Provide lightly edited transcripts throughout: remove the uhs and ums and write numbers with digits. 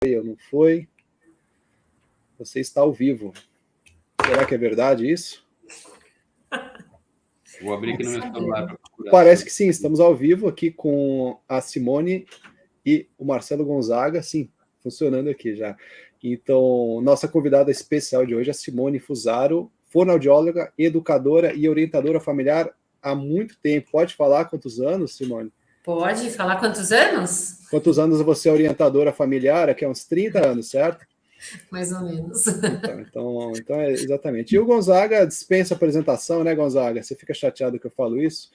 ou não foi? Você está ao vivo. Será que é verdade isso? Vou abrir aqui no meu celular para procurar. Parece que sim, estamos ao vivo aqui com a Simone e o Marcelo Gonzaga, sim, funcionando aqui já. Então, nossa convidada especial de hoje é a Simone Fusaro, fonoaudióloga, educadora e orientadora familiar há muito tempo. Pode falar quantos anos, Simone? Pode falar quantos anos? Quantos anos você é orientadora familiar? Aqui há uns 30 anos, certo? Mais ou menos. Então é exatamente. E o Gonzaga dispensa apresentação, né, Gonzaga? Você fica chateado que eu falo isso?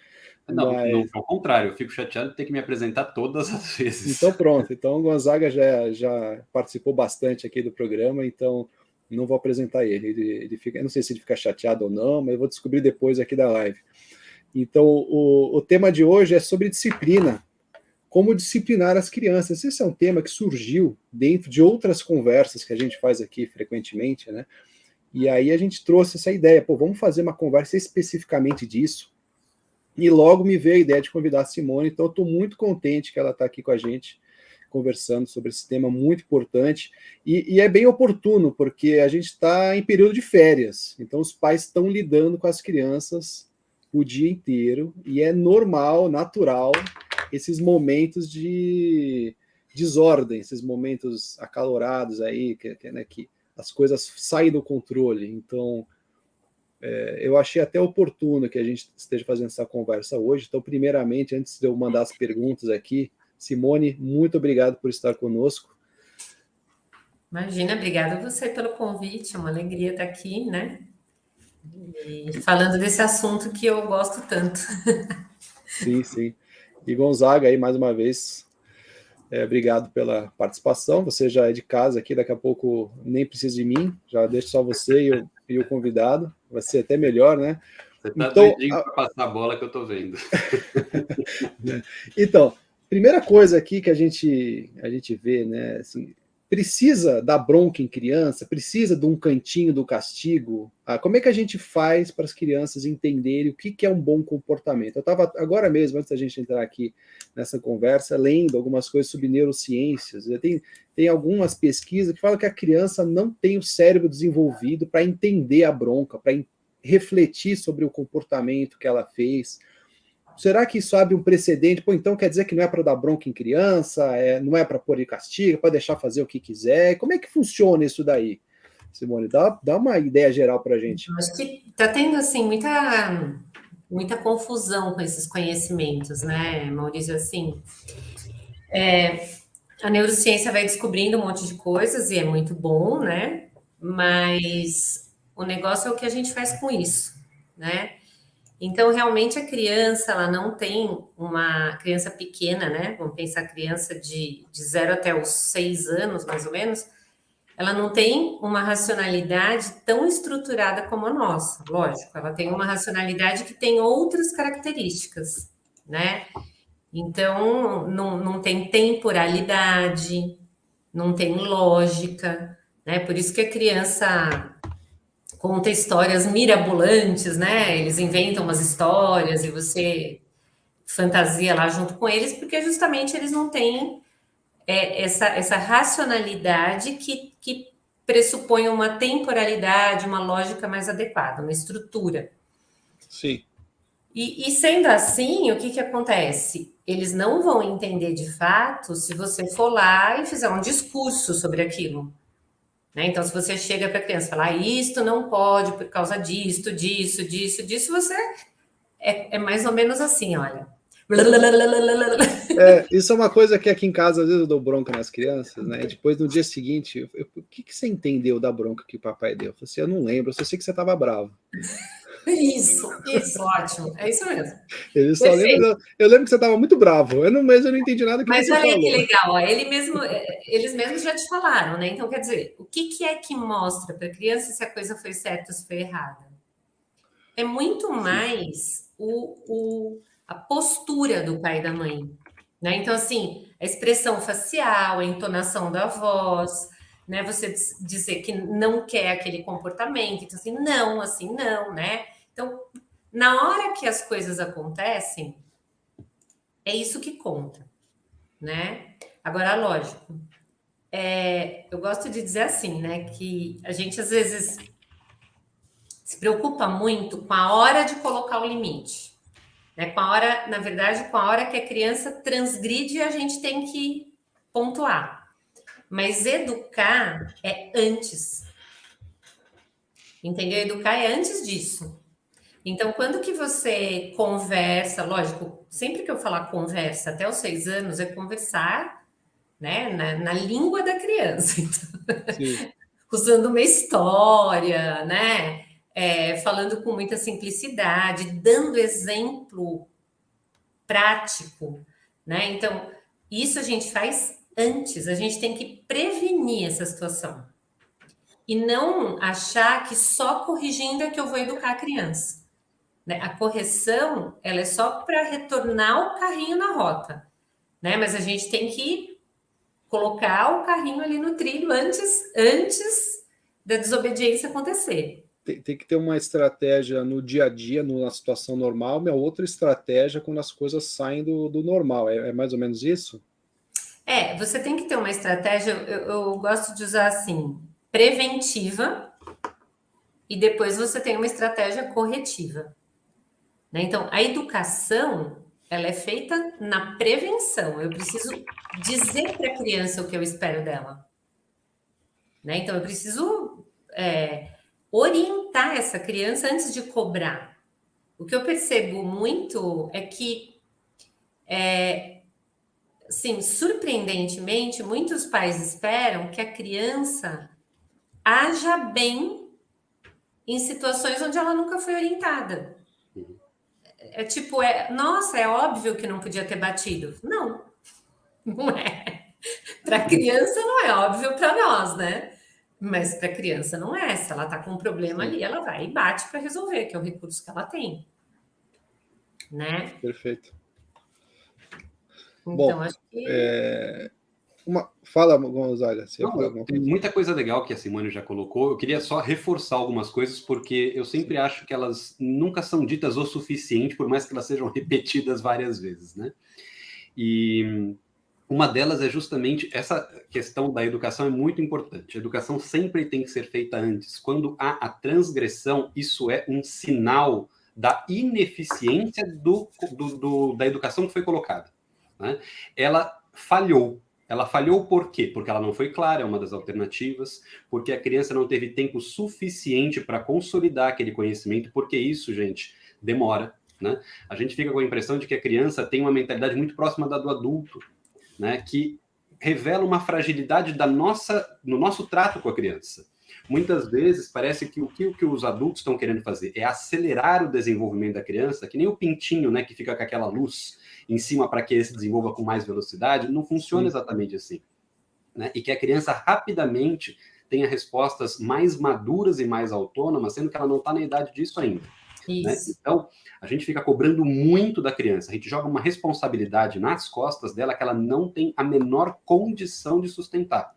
Não, ao contrário, eu fico chateado de ter que me apresentar todas as vezes. Então pronto, então o Gonzaga já participou bastante aqui do programa, então não vou apresentar ele. Ele fica, eu não sei se ele fica chateado ou não, mas eu vou descobrir depois aqui da live. Então o tema de hoje é sobre disciplina. Como disciplinar as crianças. Esse é um tema que surgiu dentro de outras conversas que a gente faz aqui frequentemente, né? E aí a gente trouxe essa ideia, vamos fazer uma conversa especificamente disso. E logo me veio a ideia de convidar a Simone, então eu estou muito contente que ela está aqui com a gente, conversando sobre esse tema muito importante. E é bem oportuno, porque a gente está em período de férias, então os pais estão lidando com as crianças o dia inteiro, e é normal, natural, esses momentos de desordem, esses momentos acalorados aí, né, que as coisas saem do controle. Então, eu achei até oportuno que a gente esteja fazendo essa conversa hoje. Então, primeiramente, antes de eu mandar as perguntas aqui, Simone, muito obrigado por estar conosco. Imagina, obrigada a você pelo convite, é uma alegria estar aqui, né? E falando desse assunto que eu gosto tanto. Sim, sim. E Gonzaga aí, mais uma vez, obrigado pela participação. Você já é de casa aqui, daqui a pouco nem precisa de mim, já deixo só você e o convidado, vai ser até melhor, né? Você está doidinho para passar a bola que eu estou vendo. Então, primeira coisa aqui que a gente vê, né, assim, precisa dar bronca em criança, precisa de um cantinho do castigo. Como é que a gente faz para as crianças entenderem o que é um bom comportamento? Eu estava agora mesmo, antes da gente entrar aqui nessa conversa, lendo algumas coisas sobre neurociências. Tem algumas pesquisas que falam que a criança não tem o cérebro desenvolvido para entender a bronca, para refletir sobre o comportamento que ela fez. Será que isso abre um precedente? Então quer dizer que não é para dar bronca em criança, não é para pôr de castigo, para deixar fazer o que quiser? Como é que funciona isso daí, Simone? Dá uma ideia geral para a gente. Acho que está tendo, assim, muita confusão com esses conhecimentos, né, Maurício? Assim, a neurociência vai descobrindo um monte de coisas e é muito bom, né? Mas o negócio é o que a gente faz com isso, né? Então, realmente, a criança, ela não tem uma criança pequena, né? Vamos pensar criança de 0 até os 6 anos, mais ou menos, ela não tem uma racionalidade tão estruturada como a nossa, lógico. Ela tem uma racionalidade que tem outras características, né? Então, não tem temporalidade, não tem lógica, né? Por isso que a criança conta histórias mirabolantes, né? Eles inventam umas histórias e você fantasia lá junto com eles, porque justamente eles não têm essa racionalidade que pressupõe uma temporalidade, uma lógica mais adequada, uma estrutura. Sim. E sendo assim, o que acontece? Eles não vão entender de fato se você for lá e fizer um discurso sobre aquilo. Né? Então, se você chega para a criança e falar, isto não pode por causa disso, você é mais ou menos assim, olha. Isso é uma coisa que aqui em casa, às vezes eu dou bronca nas crianças, né? E depois, no dia seguinte, o que você entendeu da bronca que o papai deu? Eu falei assim, eu não lembro, eu só sei que você estava bravo. Isso, ótimo, é isso mesmo. Ele só lembra, eu lembro que você estava muito bravo, mas eu não entendi nada que Mas você olha falou. Mas olha que legal, ó, eles mesmos já te falaram, né? Então, quer dizer, o que é que mostra para a criança se a coisa foi certa ou se foi errada? É muito mais a postura do pai e da mãe, né? Então, assim, a expressão facial, a entonação da voz, né? Você dizer que não quer aquele comportamento, então assim não, né? Então, na hora que as coisas acontecem, é isso que conta, né? Agora, lógico, eu gosto de dizer assim, né, que a gente às vezes se preocupa muito com a hora de colocar o limite, né? Com a hora, na verdade, com a hora que a criança transgride, a gente tem que pontuar. Mas educar é antes. Entendeu? Educar é antes disso. Então, quando que você conversa, lógico, sempre que eu falar conversa até os 6 anos, é conversar, né, na língua da criança. Então, Sim. usando uma história, né? Falando com muita simplicidade, dando exemplo prático, né? Então, isso a gente faz antes, a gente tem que prevenir essa situação. E não achar que só corrigindo é que eu vou educar a criança. Né? A correção, ela é só para retornar o carrinho na rota, né? Mas a gente tem que colocar o carrinho ali no trilho antes da desobediência acontecer. Tem que ter uma estratégia no dia a dia, na situação normal, uma outra estratégia quando as coisas saem do normal. É mais ou menos isso? Você tem que ter uma estratégia, eu gosto de usar assim, preventiva, e depois você tem uma estratégia corretiva. Né? Então, a educação, ela é feita na prevenção. Eu preciso dizer para a criança o que eu espero dela. Né? Então, eu preciso orientar essa criança antes de cobrar. O que eu percebo muito é que, assim, surpreendentemente, muitos pais esperam que a criança haja bem em situações onde ela nunca foi orientada. Nossa, é óbvio que não podia ter batido. Não, não é. Para a criança não é óbvio para nós, né? Mas para a criança não é. Se ela está com um problema ali, ela vai e bate para resolver, que é o recurso que ela tem. Né? Perfeito. Então, bom, acho que... Fala, Gonzaga. Tem muita coisa legal que a Simone já colocou. Eu queria só reforçar algumas coisas, porque eu sempre acho que elas nunca são ditas o suficiente, por mais que elas sejam repetidas várias vezes, né? E uma delas é justamente essa questão da educação, é muito importante. A educação sempre tem que ser feita antes. Quando há a transgressão, isso é um sinal da ineficiência da educação que foi colocada, né? Ela falhou. Ela falhou por quê? Porque ela não foi clara, é uma das alternativas, porque a criança não teve tempo suficiente para consolidar aquele conhecimento, porque isso, gente, demora, né? A gente fica com a impressão de que a criança tem uma mentalidade muito próxima da do adulto, né? Que revela uma fragilidade no nosso trato com a criança. Muitas vezes parece que o que os adultos estão querendo fazer é acelerar o desenvolvimento da criança, que nem o pintinho, né, que fica com aquela luz em cima para que ele se desenvolva com mais velocidade. Não funciona exatamente assim, né? E que a criança rapidamente tenha respostas mais maduras e mais autônomas, sendo que ela não está na idade disso ainda. Né? Então, a gente fica cobrando muito da criança, a gente joga uma responsabilidade nas costas dela que ela não tem a menor condição de sustentar.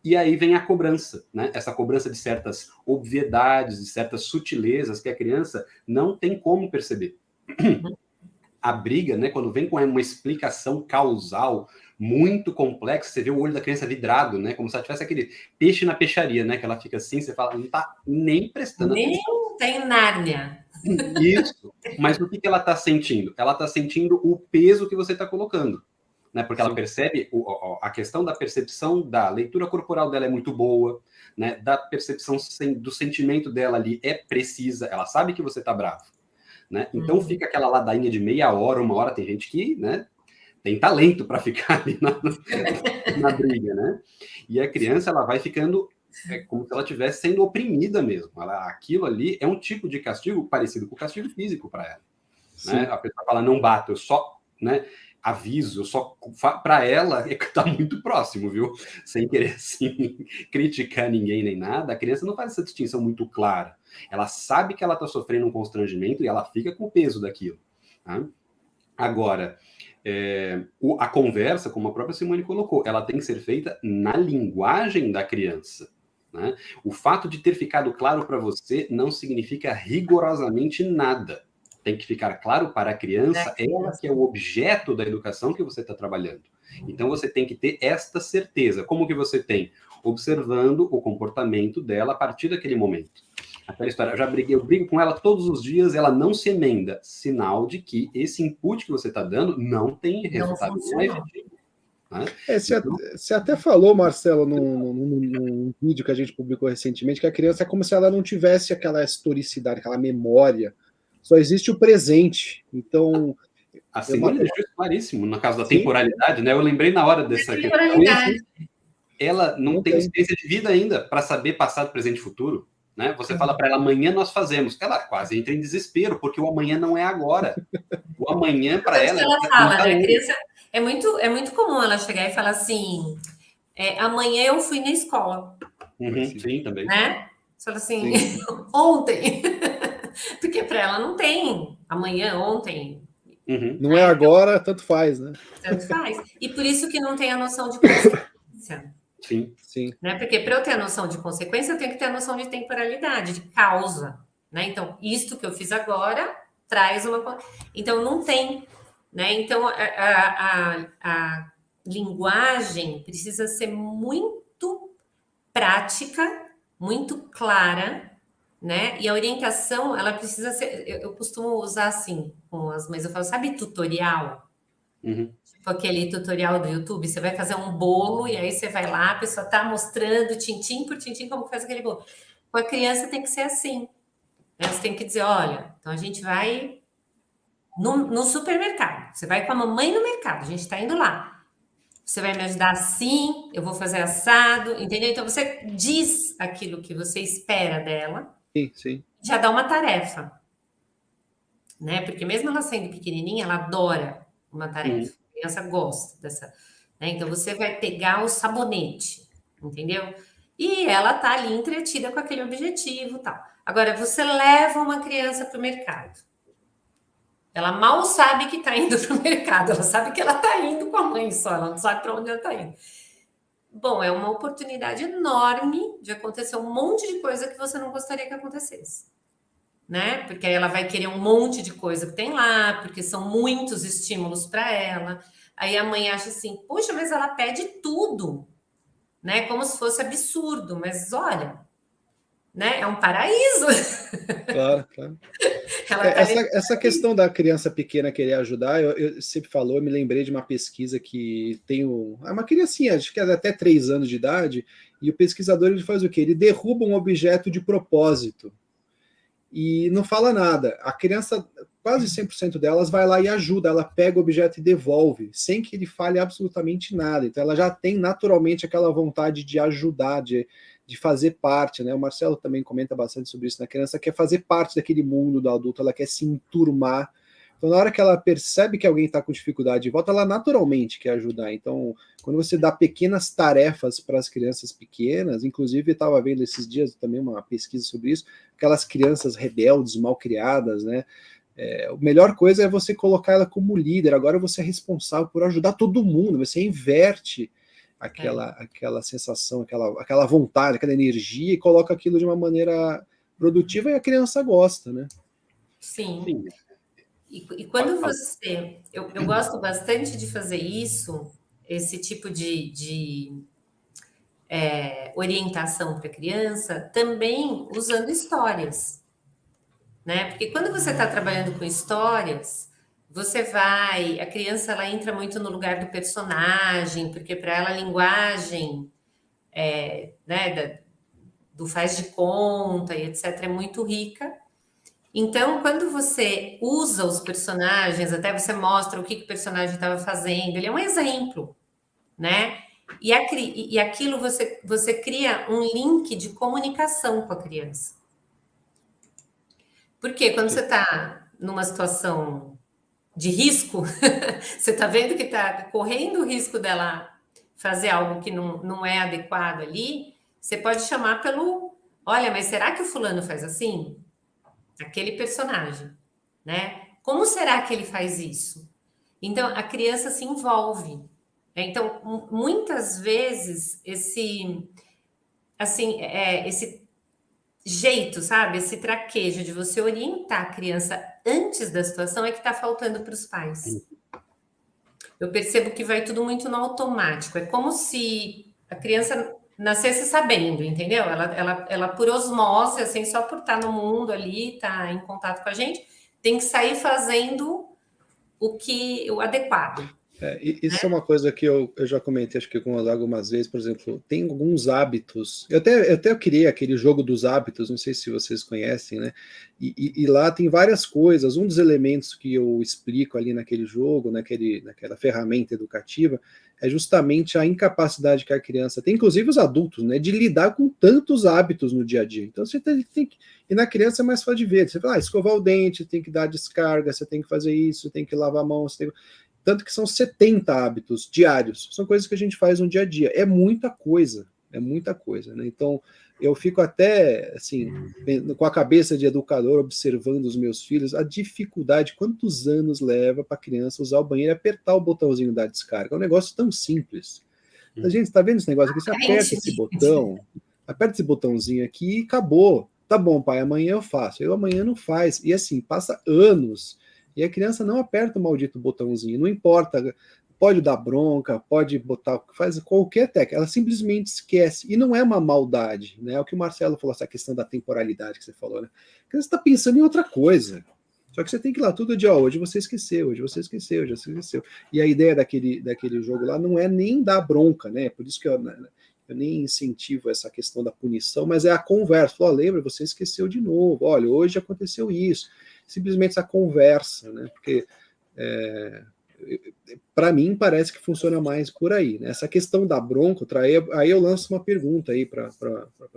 E aí vem a cobrança, né? Essa cobrança de certas obviedades, de certas sutilezas que a criança não tem como perceber. A briga, né, quando vem com uma explicação causal muito complexa, você vê o olho da criança vidrado, né, como se ela tivesse aquele peixe na peixaria, né, que ela fica assim, você fala, não tá nem prestando atenção. Nem tem Nárnia. Isso, mas o que ela está sentindo? Ela está sentindo o peso que você está colocando, né, porque ela percebe, a questão da percepção da leitura corporal dela é muito boa, né, da percepção do sentimento dela ali é precisa, ela sabe que você está bravo. Né? Então fica aquela ladainha de meia hora, uma hora, tem gente que, né, tem talento para ficar ali na briga, né? E a criança, ela vai ficando como se ela estivesse sendo oprimida mesmo. Aquilo ali é um tipo de castigo parecido com o castigo físico para ela. Né? A pessoa fala, não bato, eu só, né, aviso, eu só, para ela está muito próximo, viu? Sem querer assim criticar ninguém nem nada, a criança não faz essa distinção muito clara. Ela sabe que ela está sofrendo um constrangimento e ela fica com o peso daquilo. Tá? Agora, a conversa, como a própria Simone colocou, ela tem que ser feita na linguagem da criança. Né? O fato de ter ficado claro para você não significa rigorosamente nada. Tem que ficar claro para a criança, ela que é o objeto da educação que você está trabalhando. Então, você tem que ter esta certeza. Como que você tem? Observando o comportamento dela a partir daquele momento. Aquela história, eu brigo com ela todos os dias, ela não se emenda. Sinal de que esse input que você está dando não tem resultado, não é efetivo. Né? Você até falou, Marcelo, num vídeo que a gente publicou recentemente, que a criança é como se ela não tivesse aquela historicidade, aquela memória. Só existe o presente. Então. A Simone deixou isso claríssimo, no caso da Sim. temporalidade, né? Eu lembrei na hora dessa questão. Ela não tem experiência de vida ainda para saber passado, presente e futuro. Né? Você fala para ela, amanhã nós fazemos. Ela quase entra em desespero, porque o amanhã não é agora. O amanhã, para ela... Ela fala, né? A criança, é muito comum ela chegar e falar assim, amanhã eu fui na escola. Sim, também. Né? Você fala assim, ontem. Porque para ela não tem amanhã, ontem. Não é agora, tanto faz, né? Tanto faz. E por isso que não tem a noção de consequência. Sim. Né? Porque para eu ter a noção de consequência, eu tenho que ter a noção de temporalidade, de causa. Né? Então, isto que eu fiz agora traz uma... Então, não tem. Né? Então, a linguagem precisa ser muito prática, muito clara, né? E a orientação, ela precisa ser... Eu costumo usar assim, com as mães, eu falo, sabe tutorial? Tipo aquele tutorial do YouTube, você vai fazer um bolo e aí você vai lá, a pessoa tá mostrando tintim por tintim como faz aquele bolo. Com a criança tem que ser assim. Né? Você tem que dizer, olha, então a gente vai no supermercado. Você vai com a mamãe no mercado, a gente tá indo lá. Você vai me ajudar assim, eu vou fazer assado, entendeu? Então você diz aquilo que você espera dela. Sim. Já dá uma tarefa. Né? Porque mesmo ela sendo pequenininha, ela adora uma tarefa. A criança gosta dessa. Né? Então, você vai pegar o sabonete, entendeu? E ela tá ali entretida com aquele objetivo e tal. Agora, você leva uma criança para o mercado. Ela mal sabe que está indo para o mercado. Ela sabe que ela está indo com a mãe só. Ela não sabe para onde ela está indo. Bom, é uma oportunidade enorme de acontecer um monte de coisa que você não gostaria que acontecesse. Né? Porque aí ela vai querer um monte de coisa que tem lá, porque são muitos estímulos para ela. Aí a mãe acha assim, poxa, mas ela pede tudo, né? Como se fosse absurdo, mas olha, né? É um paraíso. Claro. Essa questão da criança pequena querer ajudar, eu sempre falou, eu me lembrei de uma pesquisa que tem uma criancinha, acho que é até 3 anos de idade, e o pesquisador ele faz o quê? Ele derruba um objeto de propósito. E não fala nada. A criança, quase 100% delas, vai lá e ajuda. Ela pega o objeto e devolve, sem que ele fale absolutamente nada. Então, ela já tem naturalmente aquela vontade de ajudar, de fazer parte. Né? O Marcelo também comenta bastante sobre isso. A criança quer fazer parte daquele mundo do adulto, ela quer se enturmar. Então, na hora que ela percebe que alguém está com dificuldade de volta, ela naturalmente quer ajudar. Então, quando você dá pequenas tarefas para as crianças pequenas, inclusive eu estava vendo esses dias também uma pesquisa sobre isso, aquelas crianças rebeldes, mal criadas, né? A melhor coisa é você colocar ela como líder. Agora você é responsável por ajudar todo mundo. Você inverte aquela sensação, aquela vontade, aquela energia e coloca aquilo de uma maneira produtiva e a criança gosta, né? Sim. E quando você... Eu gosto bastante de fazer isso, esse tipo de orientação para a criança, também usando histórias. Né? Porque quando você está trabalhando com histórias, a criança ela entra muito no lugar do personagem, porque para ela a linguagem né, do faz de conta e etc. é muito rica. Então, quando você usa os personagens, até você mostra o que o personagem estava fazendo, ele é um exemplo, né? E aquilo você cria um link de comunicação com a criança. Porque quando você está numa situação de risco, você está vendo que está correndo o risco dela fazer algo que não é adequado ali, você pode chamar olha, mas será que o fulano faz assim? Aquele personagem, né? Como será que ele faz isso? Então, a criança se envolve. Então, muitas vezes, esse jeito, sabe? Esse traquejo de você orientar a criança antes da situação é que está faltando para os pais. eu percebo que vai tudo muito no automático. É como se a criança nascesse sabendo, entendeu? Ela por osmose, assim, só por estar no mundo ali, estar em contato com a gente, tem que sair fazendo o adequado. Isso é uma coisa que eu já comentei, acho que com algumas vezes, por exemplo, tem alguns hábitos. Eu até criei aquele jogo dos hábitos, não sei se vocês conhecem, né? E lá tem várias coisas. Um dos elementos que eu explico ali naquele jogo, naquela ferramenta educativa, é justamente a incapacidade que a criança tem, inclusive os adultos, né? De lidar com tantos hábitos no dia a dia. Então você tem que. E na criança é mais fácil de ver. Você fala, escovar o dente, tem que dar descarga, você tem que fazer isso, tem que lavar a mão, você tem que... Tanto que são 70 hábitos diários. São coisas que a gente faz no dia a dia. É muita coisa, né? Então, eu fico até, assim, com a cabeça de educador, observando os meus filhos, a dificuldade, quantos anos leva para a criança usar o banheiro e apertar o botãozinho da descarga. É um negócio tão simples. A gente está vendo esse negócio aqui? Você aperta esse botãozinho aqui e acabou. Tá bom, pai, amanhã eu faço. Eu amanhã não faz. E assim, passa anos. E a criança não aperta o maldito botãozinho, não importa, pode dar bronca, pode botar, faz qualquer técnica, ela simplesmente esquece. E não é uma maldade, né? É o que o Marcelo falou, essa questão da temporalidade que você falou, né? A criança está pensando em outra coisa. Só que você tem que ir lá todo dia, hoje você esqueceu, hoje você esqueceu, hoje você esqueceu. E a ideia daquele jogo lá não é nem dar bronca, né? Por isso que eu nem incentivo essa questão da punição, mas é a conversa. Lembra, você esqueceu de novo, olha, hoje aconteceu isso. Simplesmente essa conversa, né? Porque para mim parece que funciona mais por aí, né? Essa questão da bronca, aí eu lanço uma pergunta aí para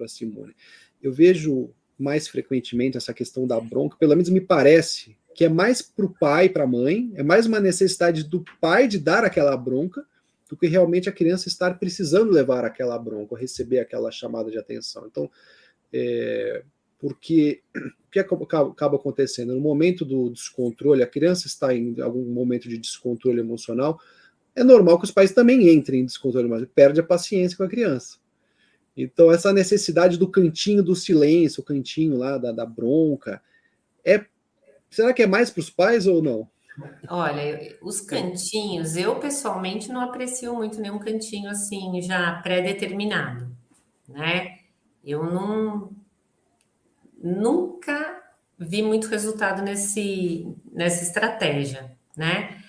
Simone. Eu vejo mais frequentemente essa questão da bronca, pelo menos me parece que é mais para o pai e para a mãe, é mais uma necessidade do pai de dar aquela bronca do que realmente a criança estar precisando levar aquela bronca, ou receber aquela chamada de atenção. Então, porque o que acaba acontecendo? No momento do descontrole, a criança está em algum momento de descontrole emocional, é normal que os pais também entrem em descontrole emocional, perde a paciência com a criança. Então, essa necessidade do cantinho do silêncio, o cantinho lá da bronca, será que é mais para os pais ou não? Olha, os cantinhos, eu pessoalmente não aprecio muito nenhum cantinho assim, já pré-determinado, né? Eu nunca vi muito resultado nessa estratégia, né?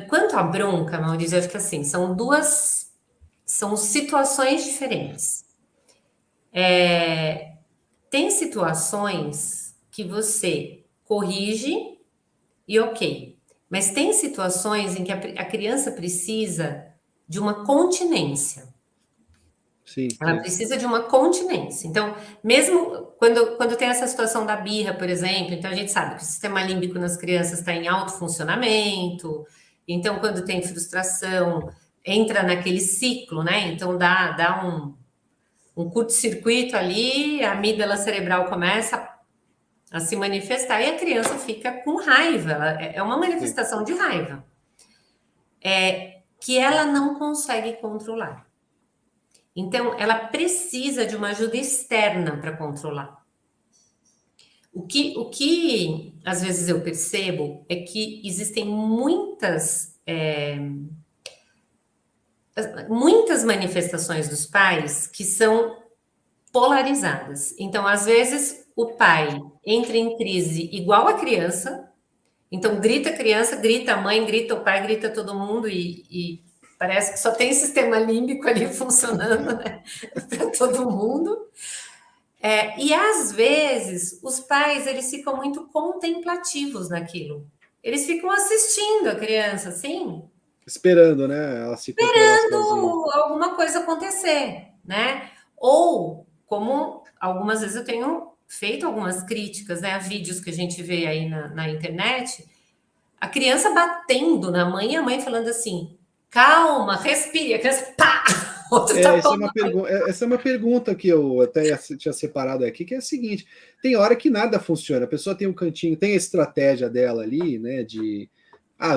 Quanto à bronca, Maurício, eu acho que assim, são situações diferentes. Tem situações que você corrige e ok, mas tem situações em que a criança precisa de uma continência. Sim, Ela precisa de uma continência. Então, mesmo quando tem essa situação da birra, por exemplo, então a gente sabe que o sistema límbico nas crianças está em alto funcionamento, então quando tem frustração, entra naquele ciclo, né? Então dá um curto-circuito ali, a amígdala cerebral começa a se manifestar e a criança fica com raiva. É uma manifestação de raiva. Que ela não consegue controlar. Então, ela precisa de uma ajuda externa para controlar. O que às vezes eu percebo é que existem muitas manifestações dos pais que são polarizadas. Então, às vezes, o pai entra em crise igual a criança, então grita a criança, grita a mãe, grita o pai, grita todo mundo e parece que só tem sistema límbico ali funcionando, né? Para todo mundo. E às vezes os pais eles ficam muito contemplativos naquilo. Eles ficam assistindo a criança, assim, esperando, né? Ela se controlar sozinha. alguma coisa acontecer, né? Ou como algumas vezes eu tenho feito algumas críticas, né? A vídeos que a gente vê aí na internet, a criança batendo na mãe e a mãe falando assim: calma, respire, a criança pá! Essa é uma pergunta que eu até tinha separado aqui, que é a seguinte: tem hora que nada funciona, a pessoa tem um cantinho, tem a estratégia dela ali, né?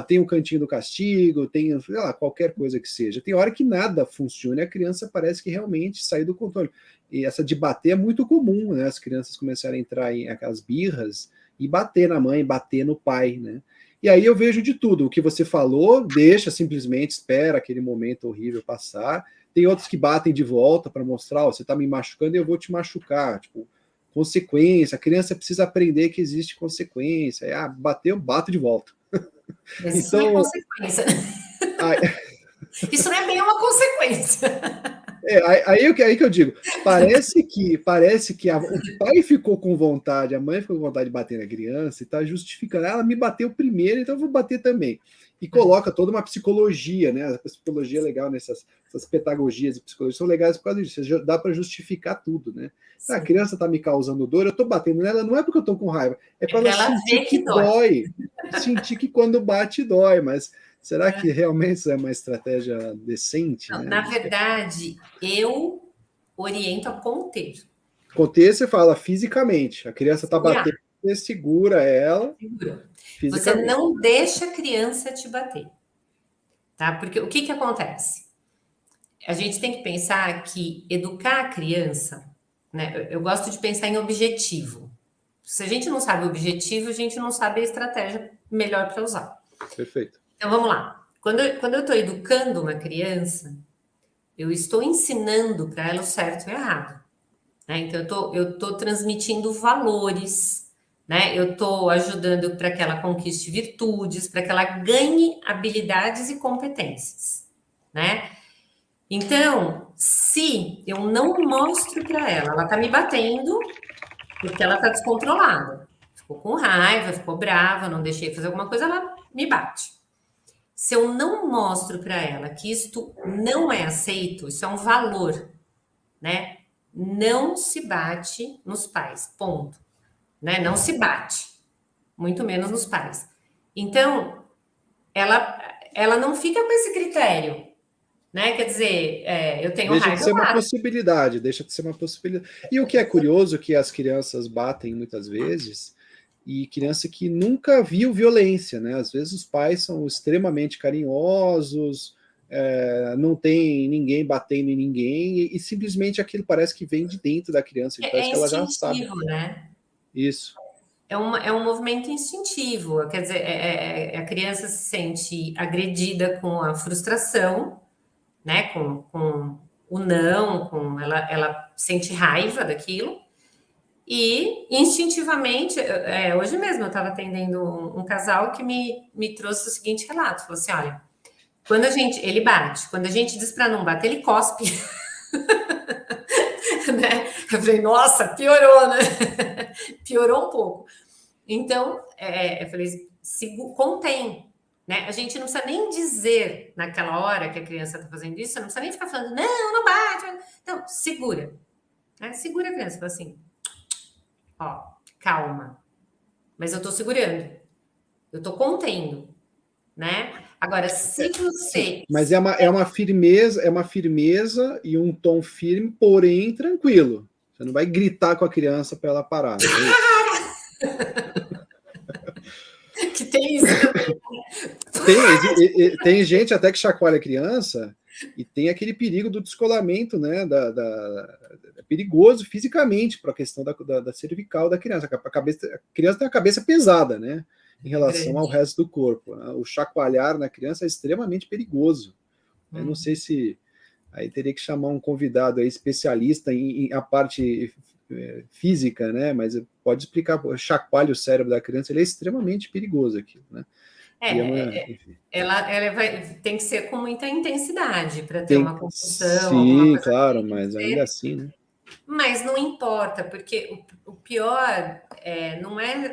Tem um cantinho do castigo, tem, sei lá, qualquer coisa que seja. Tem hora que nada funciona e a criança parece que realmente saiu do controle. E essa de bater é muito comum, né? As crianças começarem a entrar em aquelas birras e bater na mãe, bater no pai, né? E aí eu vejo de tudo. O que você falou, deixa, simplesmente espera aquele momento horrível passar. Tem outros que batem de volta para mostrar, ó, você está me machucando e eu vou te machucar. Tipo, consequência. A criança precisa aprender que existe consequência. Bateu, bato de volta. Mas isso não é consequência. Isso não é bem uma consequência. Aí que eu digo, parece que o pai ficou com vontade, a mãe ficou com vontade de bater na criança e está justificando. Ela me bateu primeiro, então eu vou bater também. E coloca toda uma psicologia, né? A psicologia é legal essas pedagogias de psicologia são legais por causa disso. Dá para justificar tudo, né? A criança está me causando dor, eu estou batendo nela, não é porque eu estou com raiva, é para ela sentir que dói. Sentir que quando bate, dói, mas será que realmente isso é uma estratégia decente? Não, né? Na verdade, eu oriento a conter. Conter, você fala fisicamente. A criança está batendo, você segura ela. Você não deixa a criança te bater. Tá? Porque o que acontece? A gente tem que pensar que educar a criança, né? Eu gosto de pensar em objetivo. Se a gente não sabe o objetivo, a gente não sabe a estratégia melhor para usar. Perfeito. Então vamos lá. Quando eu estou educando uma criança, eu estou ensinando para ela o certo e o errado. Né? Então eu estou transmitindo valores, né? Eu estou ajudando para que ela conquiste virtudes, para que ela ganhe habilidades e competências, né? Então, se eu não mostro para ela está me batendo porque ela está descontrolada, ficou com raiva, ficou brava, não deixei fazer alguma coisa, ela me bate. Se eu não mostro para ela que isto não é aceito, isso é um valor, né? Não se bate nos pais, ponto. Né? Não se bate, muito menos nos pais. Então, ela não fica com esse critério, né? Quer dizer, eu tenho raiva. Deixa de ser uma possibilidade, deixa de ser uma possibilidade. E o que é curioso é que as crianças batem muitas vezes, e criança que nunca viu violência, né? Às vezes os pais são extremamente carinhosos, não tem ninguém batendo em ninguém, e simplesmente aquilo parece que vem de dentro da criança, parece que ela já sabe. Né? Isso. É um movimento instintivo, quer dizer, a criança se sente agredida com a frustração, né? Com o não, ela sente raiva daquilo. E instintivamente, hoje mesmo eu estava atendendo um casal que me trouxe o seguinte relato: falou assim, olha, ele bate, quando a gente diz para não bater, ele cospe. Né? Eu falei, nossa, piorou, né? Piorou um pouco. Então, eu falei, contém, né? A gente não precisa nem dizer naquela hora que a criança está fazendo isso, você não precisa nem ficar falando, não bate. Então, segura. Né? Segura a criança, fala assim, ó, calma. Mas eu tô segurando. Eu tô contendo, né? Agora, se você... Mas é uma firmeza e um tom firme, porém tranquilo. Você não vai gritar com a criança para ela parar. Que tem isso também. Tem gente até que chacoalha a criança e tem aquele perigo do descolamento, né? É perigoso fisicamente para a questão da cervical da criança. A criança tem a cabeça pesada, né? Em relação ao resto do corpo. Né? O chacoalhar na criança é extremamente perigoso. Eu não sei se aí teria que chamar um convidado aí, especialista em a parte física, né? Mas pode explicar, chacoalha o cérebro da criança, ele é extremamente perigoso aqui, né? Ela tem que ser com muita intensidade para ter uma compulsão. Sim, claro, mas ainda assim, né? Mas não importa, porque o pior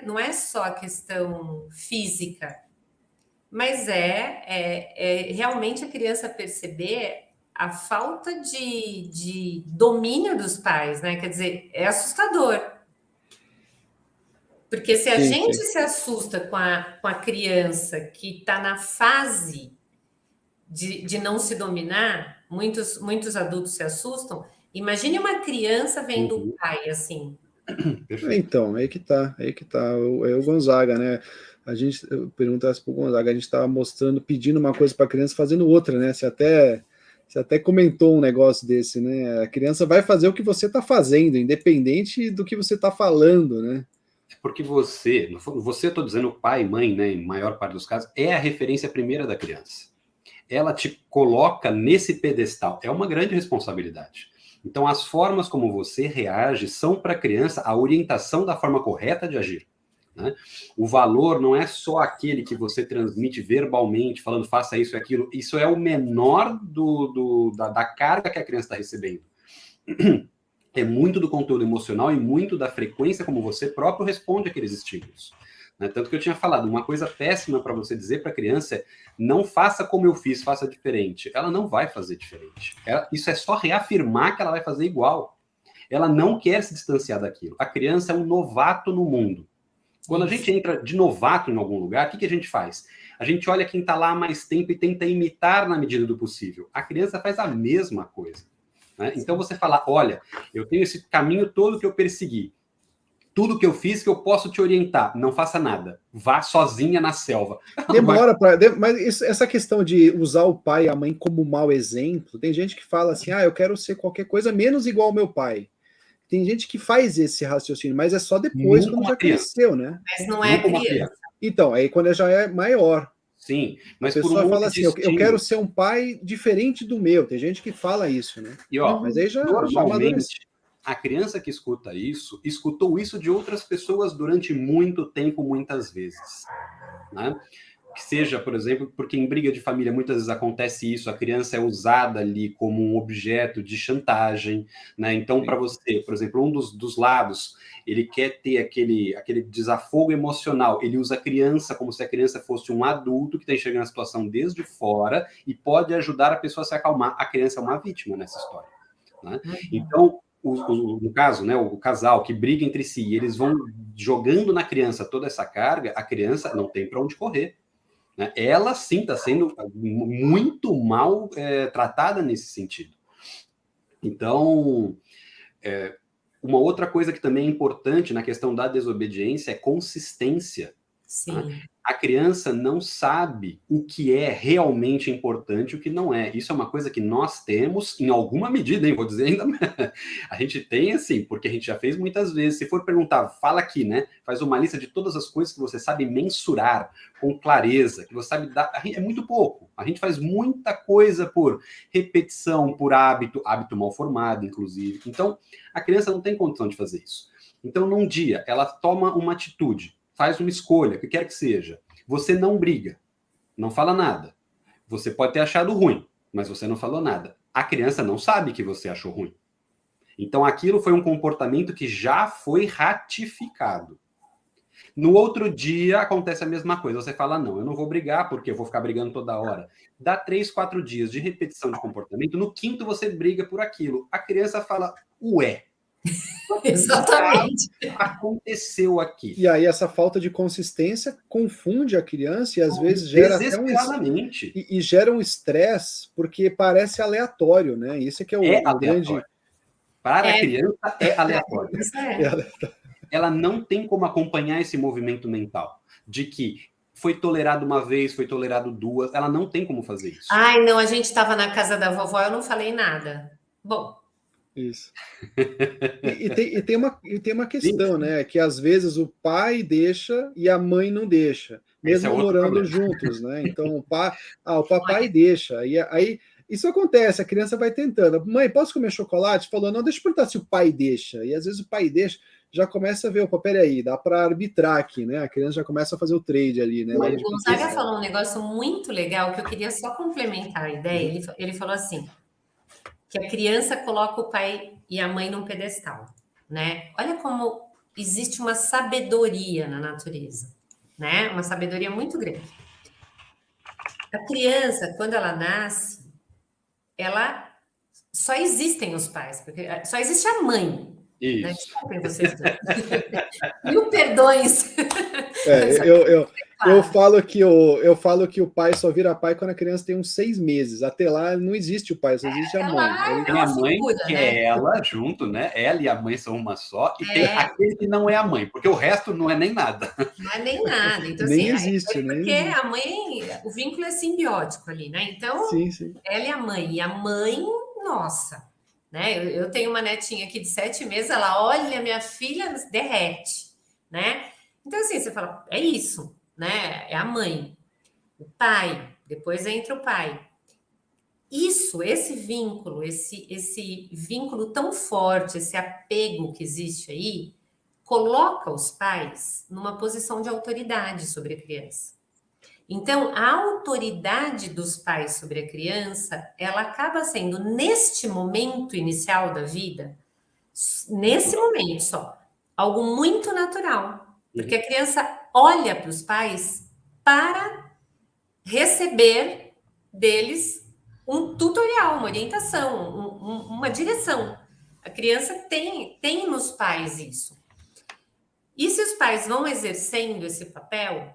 não é só a questão física, mas realmente a criança perceber a falta de domínio dos pais, né? Quer dizer, é assustador. Porque se a gente se assusta com a criança que está na fase de não se dominar, muitos adultos se assustam. Imagine uma criança vendo o pai assim. Então, aí que tá. O Gonzaga, né? A gente perguntasse para o Gonzaga, a gente estava mostrando, pedindo uma coisa para a criança, fazendo outra, né? Você até comentou um negócio desse, né? A criança vai fazer o que você está fazendo, independente do que você está falando, né? Porque você, eu estou dizendo pai e mãe, né, em maior parte dos casos, é a referência primeira da criança. Ela te coloca nesse pedestal. É uma grande responsabilidade. Então, as formas como você reage são para a criança a orientação da forma correta de agir. Né? O valor não é só aquele que você transmite verbalmente, falando faça isso e aquilo. Isso é o menor da carga que a criança está recebendo. É muito do conteúdo emocional e muito da frequência como você próprio responde àqueles estímulos. Né? Tanto que eu tinha falado, uma coisa péssima para você dizer para a criança é não faça como eu fiz, faça diferente. Ela não vai fazer diferente. Isso é só reafirmar que ela vai fazer igual. Ela não quer se distanciar daquilo. A criança é um novato no mundo. Quando a gente entra de novato em algum lugar, o que a gente faz? A gente olha quem está lá há mais tempo e tenta imitar na medida do possível. A criança faz a mesma coisa. Né? Então você fala, olha, eu tenho esse caminho todo que eu persegui. Tudo que eu fiz que eu posso te orientar. Não faça nada. Vá sozinha na selva. Demora para... Mas essa questão de usar o pai e a mãe como mau exemplo, tem gente que fala assim, eu quero ser qualquer coisa menos igual ao meu pai. Tem gente que faz esse raciocínio, mas é só depois, quando já cresceu, né? Mas não é criança. Então, aí quando já é maior. Sim, mas a pessoa fala assim, eu quero ser um pai diferente do meu. Tem gente que fala isso, né? E ó, mas aí já normalmente, a criança que escuta isso, escutou isso de outras pessoas durante muito tempo, muitas vezes. Né? Que seja, por exemplo, porque em briga de família muitas vezes acontece isso, a criança é usada ali como um objeto de chantagem, né? Então, para você, por exemplo, um dos lados, ele quer ter aquele desafogo emocional, ele usa a criança como se a criança fosse um adulto que está enxergando a situação desde fora e pode ajudar a pessoa a se acalmar. A criança é uma vítima nessa história. Né? Então, no caso, né, o casal que briga entre si, e eles vão jogando na criança toda essa carga, a criança não tem para onde correr. Né? Ela, sim, está sendo muito mal tratada nesse sentido. Então, uma outra coisa que também é importante na questão da desobediência é consistência. Sim. Né? A criança não sabe o que é realmente importante e o que não é. Isso é uma coisa que nós temos, em alguma medida, hein? Vou dizer ainda. A gente tem, assim, porque a gente já fez muitas vezes. Se for perguntar, fala aqui, né? Faz uma lista de todas as coisas que você sabe mensurar com clareza, que você sabe dar. É muito pouco. A gente faz muita coisa por repetição, por hábito mal formado, inclusive. Então, a criança não tem condição de fazer isso. Então, num dia, ela toma uma atitude, faz uma escolha, o que quer que seja. Você não briga, não fala nada. Você pode ter achado ruim, mas você não falou nada. A criança não sabe que você achou ruim. Então, aquilo foi um comportamento que já foi ratificado. No outro dia, acontece a mesma coisa. Você fala, não, eu não vou brigar, porque eu vou ficar brigando toda hora. Dá 3, 4 dias de repetição de comportamento. No quinto, você briga por aquilo. A criança fala, ué. Exatamente. Aconteceu aqui. E aí essa falta de consistência confunde a criança e às vezes gera até e gera um estresse porque parece aleatório, né? Isso é que é o grande. Para a criança é aleatório. Ela não tem como acompanhar esse movimento mental de que foi tolerado uma vez, foi tolerado 2, ela não tem como fazer isso. Ai, não, a gente estava na casa da vovó, eu não falei nada. Bom. Isso. E tem uma questão, né? Que às vezes o pai deixa e a mãe não deixa, mesmo morando juntos, né? Então o papai deixa. E aí isso acontece, a criança vai tentando. Mãe, posso comer chocolate? Falou, não, deixa eu perguntar se o pai deixa. E às vezes o pai deixa, já começa a ver, opa, peraí, dá para arbitrar aqui, né? A criança já começa a fazer o trade ali, né? O Gonzaga falou um negócio muito legal que eu queria só complementar a ideia. Ele falou assim, que a criança coloca o pai e a mãe num pedestal, né? Olha como existe uma sabedoria na natureza, né? Uma sabedoria muito grande. A criança, quando ela nasce, ela só existem os pais, porque só existe a mãe. Isso. Né? Desculpem vocês dois. Mil perdões. Eu falo que o pai só vira pai quando a criança tem uns 6 meses. Até lá não existe o pai, só existe a mãe. Tem a mãe, que é ela junto, né? Ela e a mãe são uma só, e tem aquele que não é a mãe, porque o resto não é nem nada. Não é nem nada. Então, nem assim, existe, né? Porque a mãe, o vínculo é simbiótico ali, né? Então, sim. Ela e a mãe. E a mãe, nossa, né? Eu tenho uma netinha aqui de 7 meses, ela olha, minha filha derrete. né? Então, assim, você fala, é isso, né? É a mãe, o pai, depois entra o pai. Isso, esse vínculo tão forte, esse apego que existe aí, coloca os pais numa posição de autoridade sobre a criança. Então, a autoridade dos pais sobre a criança, ela acaba sendo, neste momento inicial da vida, nesse momento só, algo muito natural. Porque a criança olha para os pais para receber deles um tutorial, uma orientação, uma direção. A criança tem nos pais isso. E se os pais vão exercendo esse papel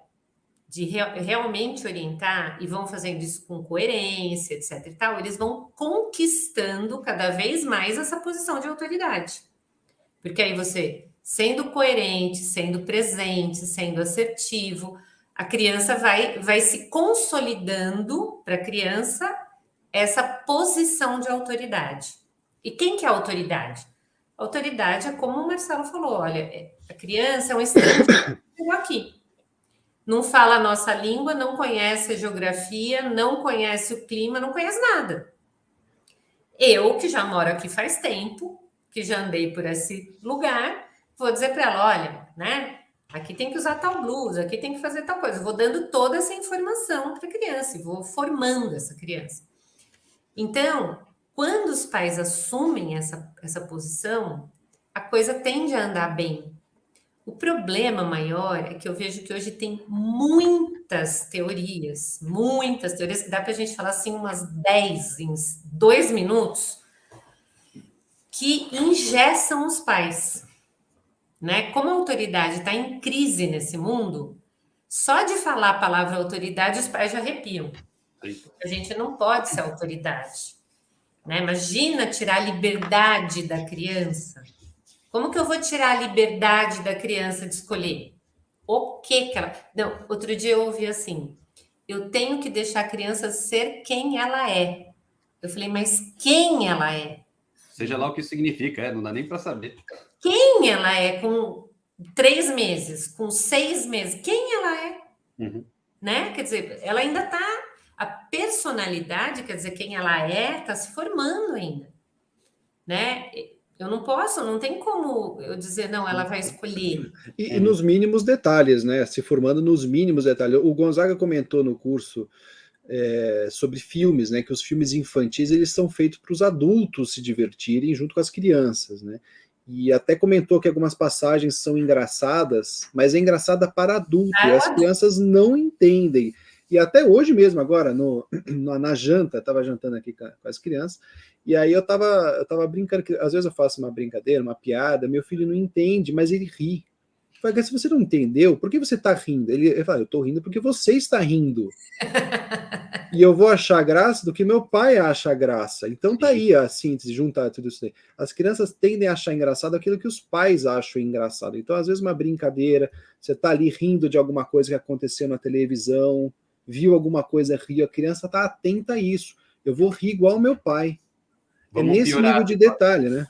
de realmente orientar e vão fazendo isso com coerência, etc e tal, eles vão conquistando cada vez mais essa posição de autoridade. Porque aí você, sendo coerente, sendo presente, sendo assertivo, a criança vai se consolidando para a criança essa posição de autoridade. E quem que é a autoridade? A autoridade é como o Marcelo falou, olha, a criança é um estrangeiro aqui. Não fala a nossa língua, não conhece a geografia, não conhece o clima, não conhece nada. Eu, que já moro aqui faz tempo, que já andei por esse lugar, vou dizer para ela, olha, né? Aqui tem que usar tal blusa, aqui tem que fazer tal coisa. Vou dando toda essa informação para a criança e vou formando essa criança. Então, quando os pais assumem essa posição, a coisa tende a andar bem. O problema maior é que eu vejo que hoje tem muitas teorias, que dá para a gente falar assim umas 10 em 2 minutos, que engessam os pais. Né? Como a autoridade está em crise nesse mundo, só de falar a palavra autoridade, os pais já arrepiam. A gente não pode ser autoridade. Né? Imagina tirar a liberdade da criança. Como que eu vou tirar a liberdade da criança de escolher? O que ela... Não, outro dia eu ouvi assim, eu tenho que deixar a criança ser quem ela é. Eu falei, mas quem ela é? Seja lá o que significa, não dá nem para saber. Quem ela é com 3 meses, com 6 meses? Quem ela é? Né? Quer dizer, ela ainda está... A personalidade, quer dizer, quem ela é, está se formando ainda. Né? Eu não posso, não tem como eu dizer, não, ela vai escolher. E nos mínimos detalhes, né? Se formando nos mínimos detalhes. O Gonzaga comentou no curso sobre filmes, né? Que os filmes infantis, eles são feitos para os adultos se divertirem junto com as crianças, né? E até comentou que algumas passagens são engraçadas, mas é engraçada para adulto, e as crianças não entendem. E até hoje mesmo, agora, na janta, estava jantando aqui com as crianças, e aí eu tava brincando, que às vezes eu faço uma brincadeira, uma piada, meu filho não entende, mas ele ri. Eu falei, se você não entendeu, por que você está rindo? Ele fala, eu estou rindo porque você está rindo. E eu vou achar graça do que meu pai acha graça. Então tá aí a síntese, juntar tudo isso aí. As crianças tendem a achar engraçado aquilo que os pais acham engraçado. Então, às vezes, uma brincadeira, você tá ali rindo de alguma coisa que aconteceu na televisão, viu alguma coisa, riu, a criança tá atenta a isso. Eu vou rir igual meu pai. Vamos nesse nível de detalhe, né?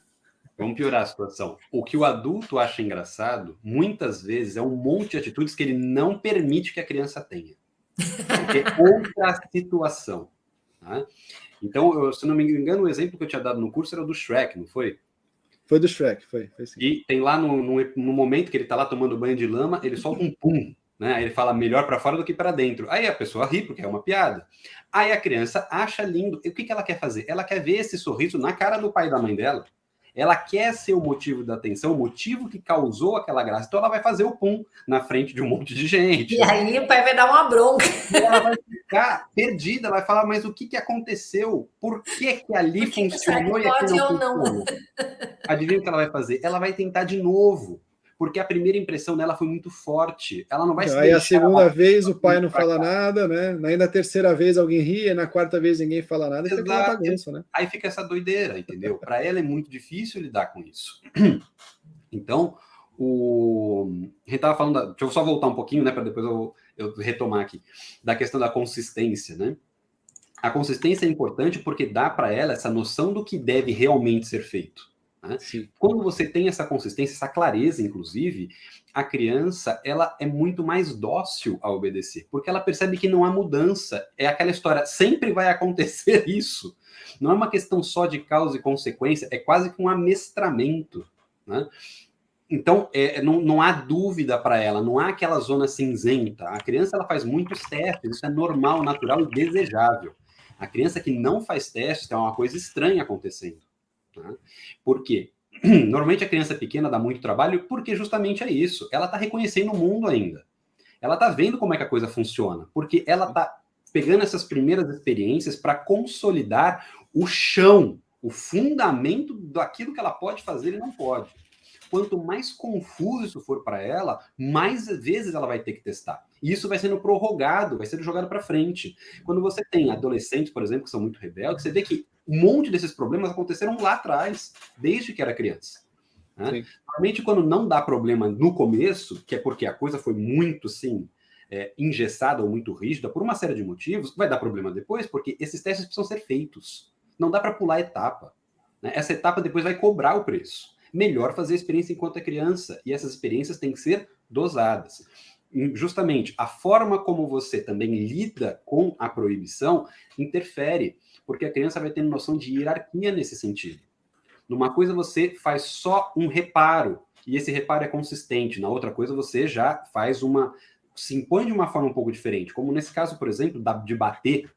Vamos piorar a situação. O que o adulto acha engraçado, muitas vezes, é um monte de atitudes que ele não permite que a criança tenha. Porque é outra situação. Tá? Então, se não me engano, o exemplo que eu tinha dado no curso era o do Shrek, não foi? Foi do Shrek, foi sim. E tem lá no momento que ele tá lá tomando banho de lama, ele solta um pum, né? Aí ele fala melhor para fora do que para dentro. Aí a pessoa ri, porque é uma piada. Aí a criança acha lindo. E o que ela quer fazer? Ela quer ver esse sorriso na cara do pai e da mãe dela. Ela quer ser o motivo da atenção, o motivo que causou aquela graça. Então ela vai fazer o pum na frente de um monte de gente. E aí o pai vai dar uma bronca. E ela vai ficar perdida, vai falar, mas o que aconteceu? Por que ali funcionou e aqui não funcionou? Adivinha o que ela vai fazer? Ela vai tentar de novo, porque a primeira impressão dela foi muito forte. Ela não vai se Aí a segunda vez o pai não fala nada, né? Aí na terceira vez alguém ria, na quarta vez ninguém fala nada, e fica aquela bagunça, né? Aí fica essa doideira, entendeu? Para ela é muito difícil lidar com isso. Então, a gente estava falando, deixa eu só voltar um pouquinho, né, para depois eu retomar aqui, da questão da consistência, né? A consistência é importante porque dá para ela essa noção do que deve realmente ser feito. né? Quando você tem essa consistência, essa clareza, inclusive, a criança ela é muito mais dócil a obedecer, porque ela percebe que não há mudança. É aquela história, sempre vai acontecer isso. Não é uma questão só de causa e consequência, é quase que um amestramento, né? Então, não há dúvida para ela, não há aquela zona cinzenta. A criança ela faz muitos testes, isso é normal, natural e desejável. A criança que não faz testes tem uma coisa estranha acontecendo. Né? Por quê? Normalmente a criança pequena dá muito trabalho porque justamente é isso. Ela está reconhecendo o mundo ainda. Ela está vendo como é que a coisa funciona. Porque ela está pegando essas primeiras experiências para consolidar o chão, o fundamento daquilo que ela pode fazer e não pode. Quanto mais confuso isso for para ela, mais vezes ela vai ter que testar. E isso vai sendo prorrogado, vai sendo jogado para frente. Quando você tem adolescentes, por exemplo, que são muito rebeldes, você vê que um monte desses problemas aconteceram lá atrás, desde que era criança. Né? Normalmente, quando não dá problema no começo, que é porque a coisa foi muito, assim, engessada ou muito rígida, por uma série de motivos, vai dar problema depois, porque esses testes precisam ser feitos. Não dá para pular etapa. Né? Essa etapa depois vai cobrar o preço. Melhor fazer a experiência enquanto é criança, e essas experiências têm que ser dosadas. Justamente, a forma como você também lida com a proibição interfere, porque a criança vai tendo noção de hierarquia nesse sentido. Numa coisa você faz só um reparo, e esse reparo é consistente. Na outra coisa você já faz se impõe de uma forma um pouco diferente, como nesse caso, por exemplo, de bater.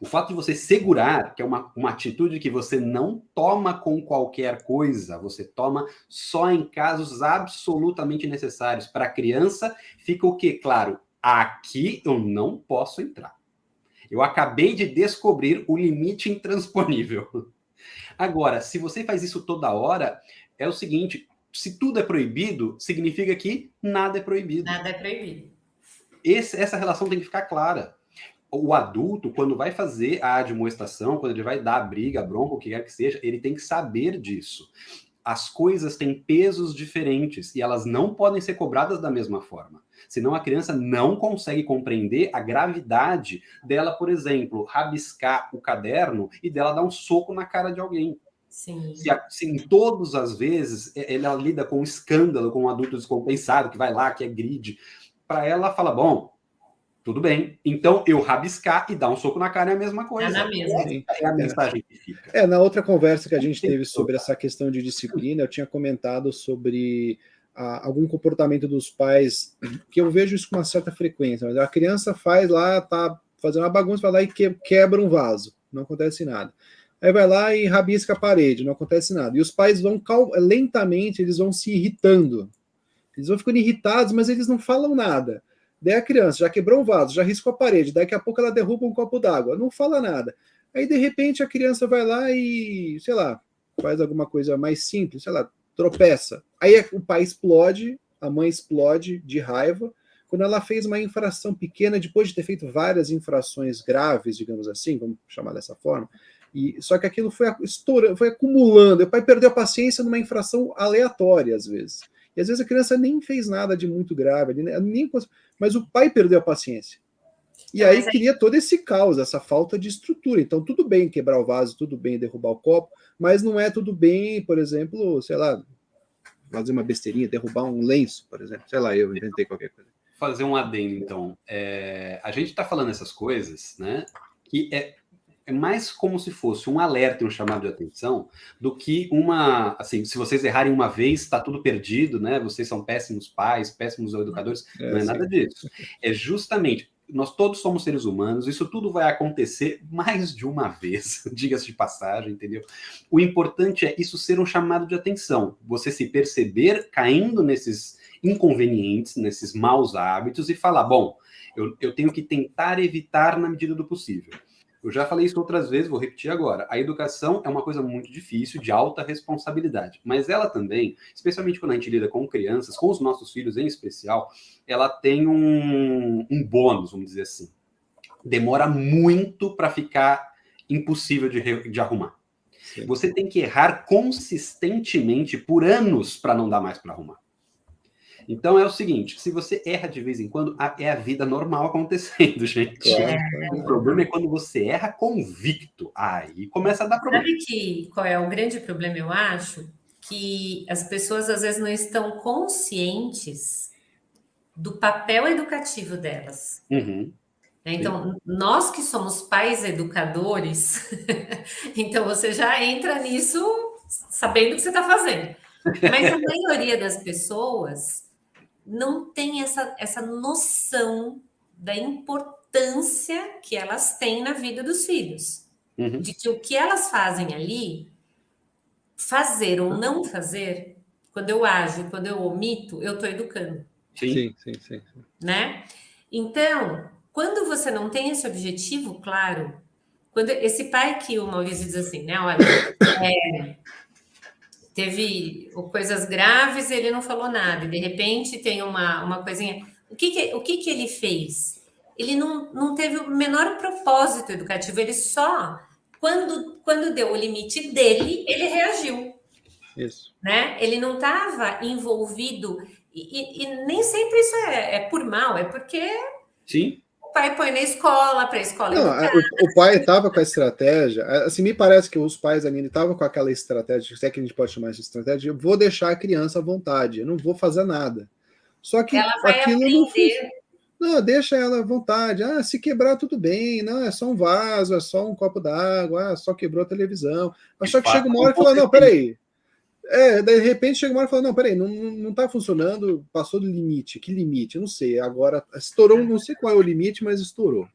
O fato de você segurar, que é uma atitude que você não toma com qualquer coisa, você toma só em casos absolutamente necessários. Para a criança, fica o quê? Claro, aqui eu não posso entrar. Eu acabei de descobrir o limite intransponível. Agora, se você faz isso toda hora, é o seguinte, se tudo é proibido, significa que nada é proibido. Nada é proibido. Essa relação tem que ficar clara. O adulto, quando vai fazer a admoestação, quando ele vai dar a briga, a bronca, o que quer que seja, ele tem que saber disso. As coisas têm pesos diferentes e elas não podem ser cobradas da mesma forma. Senão a criança não consegue compreender a gravidade dela, por exemplo, rabiscar o caderno e dela dar um soco na cara de alguém. Sim. Se em todas as vezes ela lida com um escândalo, com um adulto descompensado, que vai lá, que é grid, para ela fala, bom, tudo bem, então eu rabiscar e dar um soco na cara é a mesma coisa. É na mesma. É a mensagem que fica. Na outra conversa que a gente teve sobre essa questão de disciplina, eu tinha comentado sobre algum comportamento dos pais, que eu vejo isso com uma certa frequência. Mas a criança faz lá, tá fazendo uma bagunça, vai lá e quebra um vaso, não acontece nada. Aí vai lá e rabisca a parede, não acontece nada. E os pais vão lentamente, eles vão se irritando. Eles vão ficando irritados, mas eles não falam nada. Daí a criança já quebrou um vaso, já riscou a parede, daqui a pouco ela derruba um copo d'água, não fala nada. Aí, de repente, a criança vai lá e, sei lá, faz alguma coisa mais simples, sei lá, tropeça. Aí o pai explode, a mãe explode de raiva, quando ela fez uma infração pequena, depois de ter feito várias infrações graves, digamos assim, vamos chamar dessa forma, só que aquilo foi estourando, foi acumulando, o pai perdeu a paciência numa infração aleatória, às vezes. E às vezes a criança nem fez nada de muito grave, mas o pai perdeu a paciência. E aí cria todo esse caos, essa falta de estrutura. Então, tudo bem quebrar o vaso, tudo bem derrubar o copo, mas não é tudo bem, por exemplo, sei lá, fazer uma besteirinha, derrubar um lenço, por exemplo. Sei lá, eu inventei qualquer coisa. Fazer um adendo, então. A gente está falando essas coisas, né, que é mais como se fosse um alerta e um chamado de atenção do que assim, se vocês errarem uma vez, está tudo perdido, né? Vocês são péssimos pais, péssimos educadores. Não é nada disso. É justamente, nós todos somos seres humanos, isso tudo vai acontecer mais de uma vez, diga-se de passagem, entendeu? O importante é isso ser um chamado de atenção, você se perceber caindo nesses inconvenientes, nesses maus hábitos e falar, bom, eu tenho que tentar evitar na medida do possível. Eu já falei isso outras vezes, vou repetir agora. A educação é uma coisa muito difícil, de alta responsabilidade. Mas ela também, especialmente quando a gente lida com crianças, com os nossos filhos em especial, ela tem um bônus, vamos dizer assim. Demora muito para ficar impossível de arrumar. Sim. Você tem que errar consistentemente por anos para não dar mais para arrumar. Então é o seguinte, se você erra de vez em quando, é a vida normal acontecendo, gente. Claro. O problema é quando você erra convicto. Aí começa a dar problema. Sabe qual é o grande problema, eu acho? Que as pessoas às vezes não estão conscientes do papel educativo delas. Uhum. Então, nós que somos pais educadores, então você já entra nisso sabendo o que você está fazendo. Mas a maioria das pessoas não tem essa noção da importância que elas têm na vida dos filhos. Uhum. De que o que elas fazem ali, fazer ou não fazer, quando eu ajo, quando eu omito, eu estou educando. Sim. Né? Então, quando você não tem esse objetivo claro, quando esse pai que o Maurício diz assim, né? Olha, teve coisas graves, ele não falou nada, e de repente tem uma coisinha. O que ele fez? Ele não teve o menor propósito educativo, ele só, quando deu o limite dele, ele reagiu. Isso. Né? Ele não estava envolvido, e nem sempre isso é por mal, é porque Sim. o pai põe na escola, para a escola educar. O pai estava com a estratégia, assim, me parece que os pais ali estavam com aquela estratégia, se é que a gente pode chamar de estratégia, eu vou deixar a criança à vontade, eu não vou fazer nada. Só que Ela vai aquilo aprender. não, deixa ela à vontade. Se quebrar, tudo bem. Não, é só um vaso, é só um copo d'água, só quebrou a televisão. Mas só que chega uma hora e fala, não, peraí. De repente chega uma hora e fala, não, peraí, não tá funcionando, passou do limite. Que limite? Eu não sei. Agora estourou, não sei qual é o limite, mas estourou.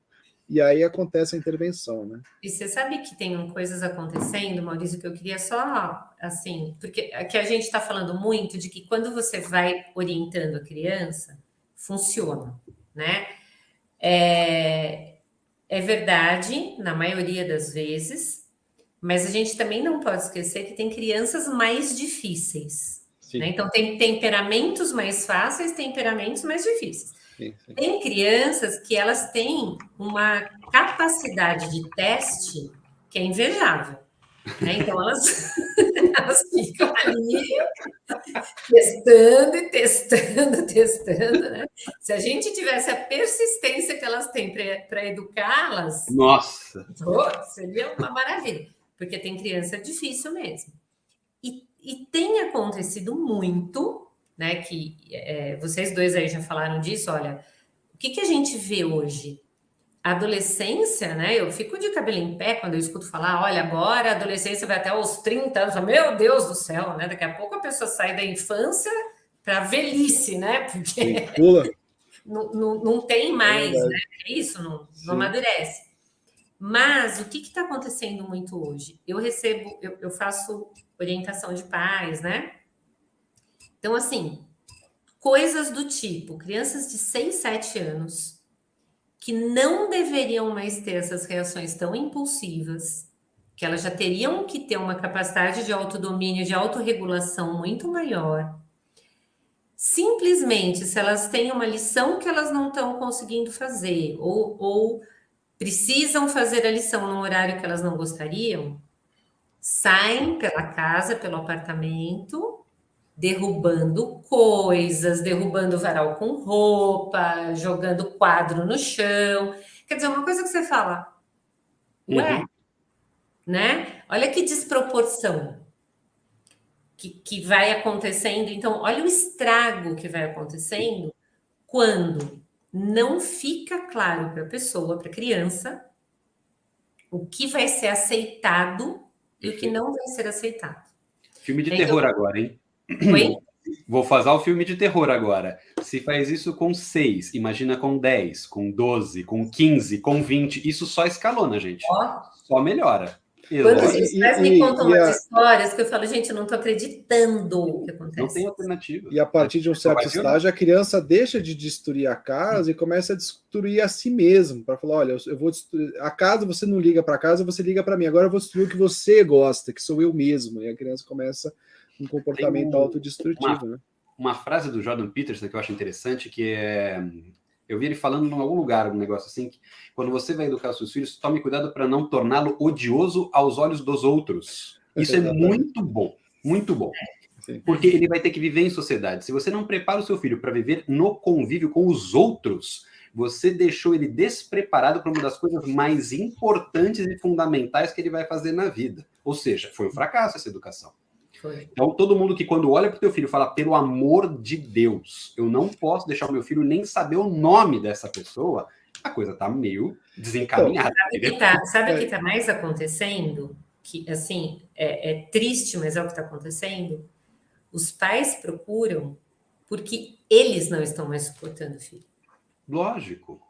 E aí acontece a intervenção, né? E você sabe que tem coisas acontecendo, Maurício, que eu queria só, assim, porque aqui a gente está falando muito de que quando você vai orientando a criança, funciona, né? É verdade, na maioria das vezes, mas a gente também não pode esquecer que tem crianças mais difíceis. Né? Então, tem temperamentos mais fáceis, temperamentos mais difíceis. Sim. Tem crianças que elas têm uma capacidade de teste que é invejável. Né? Então, elas ficam ali testando. Né? Se a gente tivesse a persistência que elas têm para educá-las, nossa, seria uma maravilha. Porque tem criança difícil mesmo. E tem acontecido muito, né? Que vocês dois aí já falaram disso. Olha, o que a gente vê hoje? A adolescência, né? Eu fico de cabelo em pé quando eu escuto falar, olha, agora a adolescência vai até os 30 anos. Meu Deus do céu, né? Daqui a pouco a pessoa sai da infância para a velhice, né? Porque não tem mais, né? É isso, não amadurece. Mas o que está acontecendo muito hoje? Eu faço orientação de pais, né? Então, assim, coisas do tipo, crianças de 6, 7 anos que não deveriam mais ter essas reações tão impulsivas, que elas já teriam que ter uma capacidade de autodomínio, de autorregulação muito maior. Simplesmente, se elas têm uma lição que elas não estão conseguindo fazer, ou precisam fazer a lição num horário que elas não gostariam, saem pela casa, pelo apartamento, derrubando coisas, derrubando varal com roupa, jogando quadro no chão. Quer dizer, uma coisa que você fala, ué, né? Olha que desproporção que vai acontecendo. Então, olha o estrago que vai acontecendo quando não fica claro para a pessoa, para a criança, o que vai ser aceitado e o que não vai ser aceitado. Filme de terror agora, hein? Oi? Vou fazer o filme de terror agora. Se faz isso com 6, imagina com 10, com 12, com 15, com 20. Isso só escalona, gente. Só melhora. Quando os pais me contam umas histórias que eu falo, gente, eu não estou acreditando o que acontece. Não tem alternativa. E a partir de um certo estágio, a criança deixa de destruir a casa e começa a destruir a si mesmo. Para falar, olha, eu vou destruir a casa, você não liga para casa, você liga para mim. Agora eu vou destruir o que você gosta, que sou eu mesmo. E a criança começa um comportamento autodestrutivo, né? Uma frase do Jordan Peterson que eu acho interessante, que é... Eu vi ele falando em algum lugar, um negócio assim, que quando você vai educar os seus filhos, tome cuidado para não torná-lo odioso aos olhos dos outros. Isso é muito bom, muito bom. Porque ele vai ter que viver em sociedade. Se você não prepara o seu filho para viver no convívio com os outros, você deixou ele despreparado para uma das coisas mais importantes e fundamentais que ele vai fazer na vida. Ou seja, foi um fracasso essa educação. Então, todo mundo que quando olha para o teu filho fala, pelo amor de Deus, eu não posso deixar o meu filho nem saber o nome dessa pessoa, a coisa está meio desencaminhada. Sabe o que está mais acontecendo? Que, assim, é triste, mas é o que está acontecendo. Os pais procuram porque eles não estão mais suportando o filho. Lógico.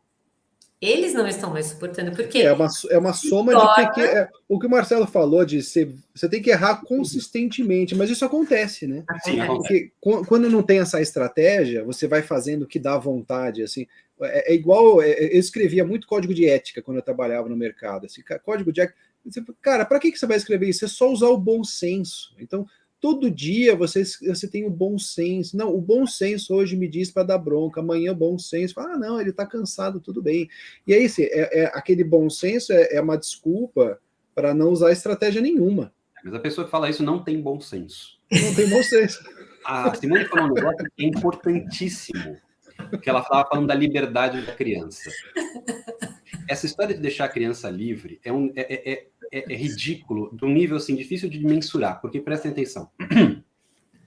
Eles não estão mais suportando, porque... É uma soma de pequenos... O que o Marcelo falou de ser... Você tem que errar consistentemente, mas isso acontece, né? Sim, acontece. Porque quando não tem essa estratégia, você vai fazendo o que dá vontade, assim. É igual... Eu escrevia muito código de ética quando eu trabalhava no mercado. Assim, código de ética... Cara, para que você vai escrever isso? É só usar o bom senso. Então... Todo dia você tem o bom senso. Não, o bom senso hoje me diz para dar bronca, amanhã o bom senso fala, não, ele está cansado, tudo bem. E aí, aquele bom senso é uma desculpa para não usar estratégia nenhuma. Mas a pessoa que fala isso não tem bom senso. Não tem bom senso. A Simone falou um negócio que é importantíssimo, que ela estava falando da liberdade da criança. Essa história de deixar a criança livre é ridículo, de um nível assim, difícil de mensurar, porque prestem atenção,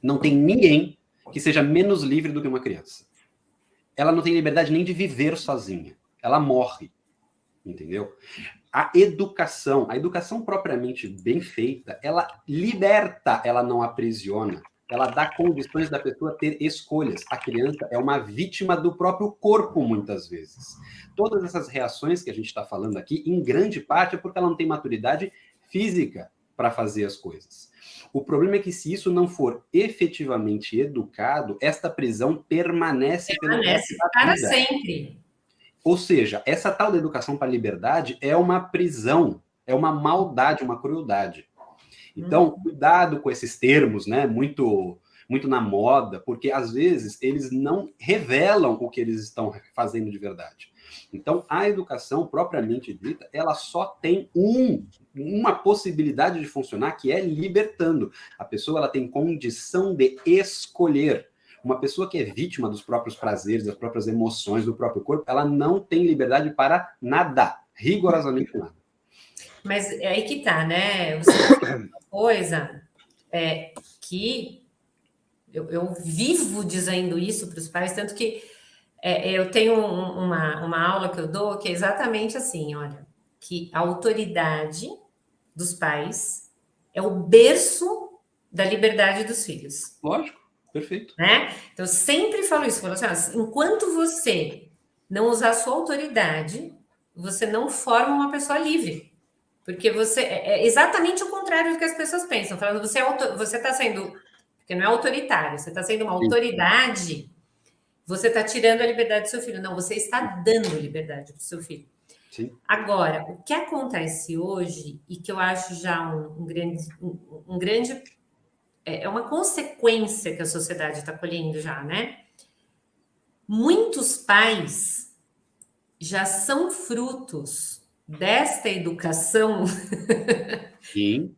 não tem ninguém que seja menos livre do que uma criança. Ela não tem liberdade nem de viver sozinha, ela morre, entendeu? A educação propriamente bem feita, ela liberta, ela não aprisiona, ela dá condições da pessoa ter escolhas. A criança é uma vítima do próprio corpo, muitas vezes. Todas essas reações que a gente está falando aqui, em grande parte, é porque ela não tem maturidade física para fazer as coisas. O problema é que, se isso não for efetivamente educado, esta prisão permanece para sempre. Ou seja, essa tal da educação para a liberdade é uma prisão, é uma maldade, uma crueldade. Então, cuidado com esses termos, né? Muito na moda, porque às vezes eles não revelam o que eles estão fazendo de verdade. Então, a educação propriamente dita, ela só tem uma possibilidade de funcionar, que é libertando. A pessoa, ela tem condição de escolher. Uma pessoa que é vítima dos próprios prazeres, das próprias emoções, do próprio corpo, ela não tem liberdade para nada, rigorosamente nada. Mas é aí que tá, né? Você falou uma coisa que eu vivo dizendo isso para os pais, tanto que eu tenho uma aula que eu dou que é exatamente assim, olha, que a autoridade dos pais é o berço da liberdade dos filhos. Lógico, perfeito. Né? Então, eu sempre falo isso, falo assim, enquanto você não usar a sua autoridade, você não forma uma pessoa livre. Porque você é exatamente o contrário do que as pessoas pensam. Falando, você está sendo, porque não é autoritário, você está sendo uma autoridade, você está tirando a liberdade do seu filho. Não, você está dando liberdade para o seu filho. Sim. Agora, o que acontece hoje, e que eu acho já um grande é uma consequência que a sociedade está colhendo já, né? Muitos pais já são frutos desta educação Sim.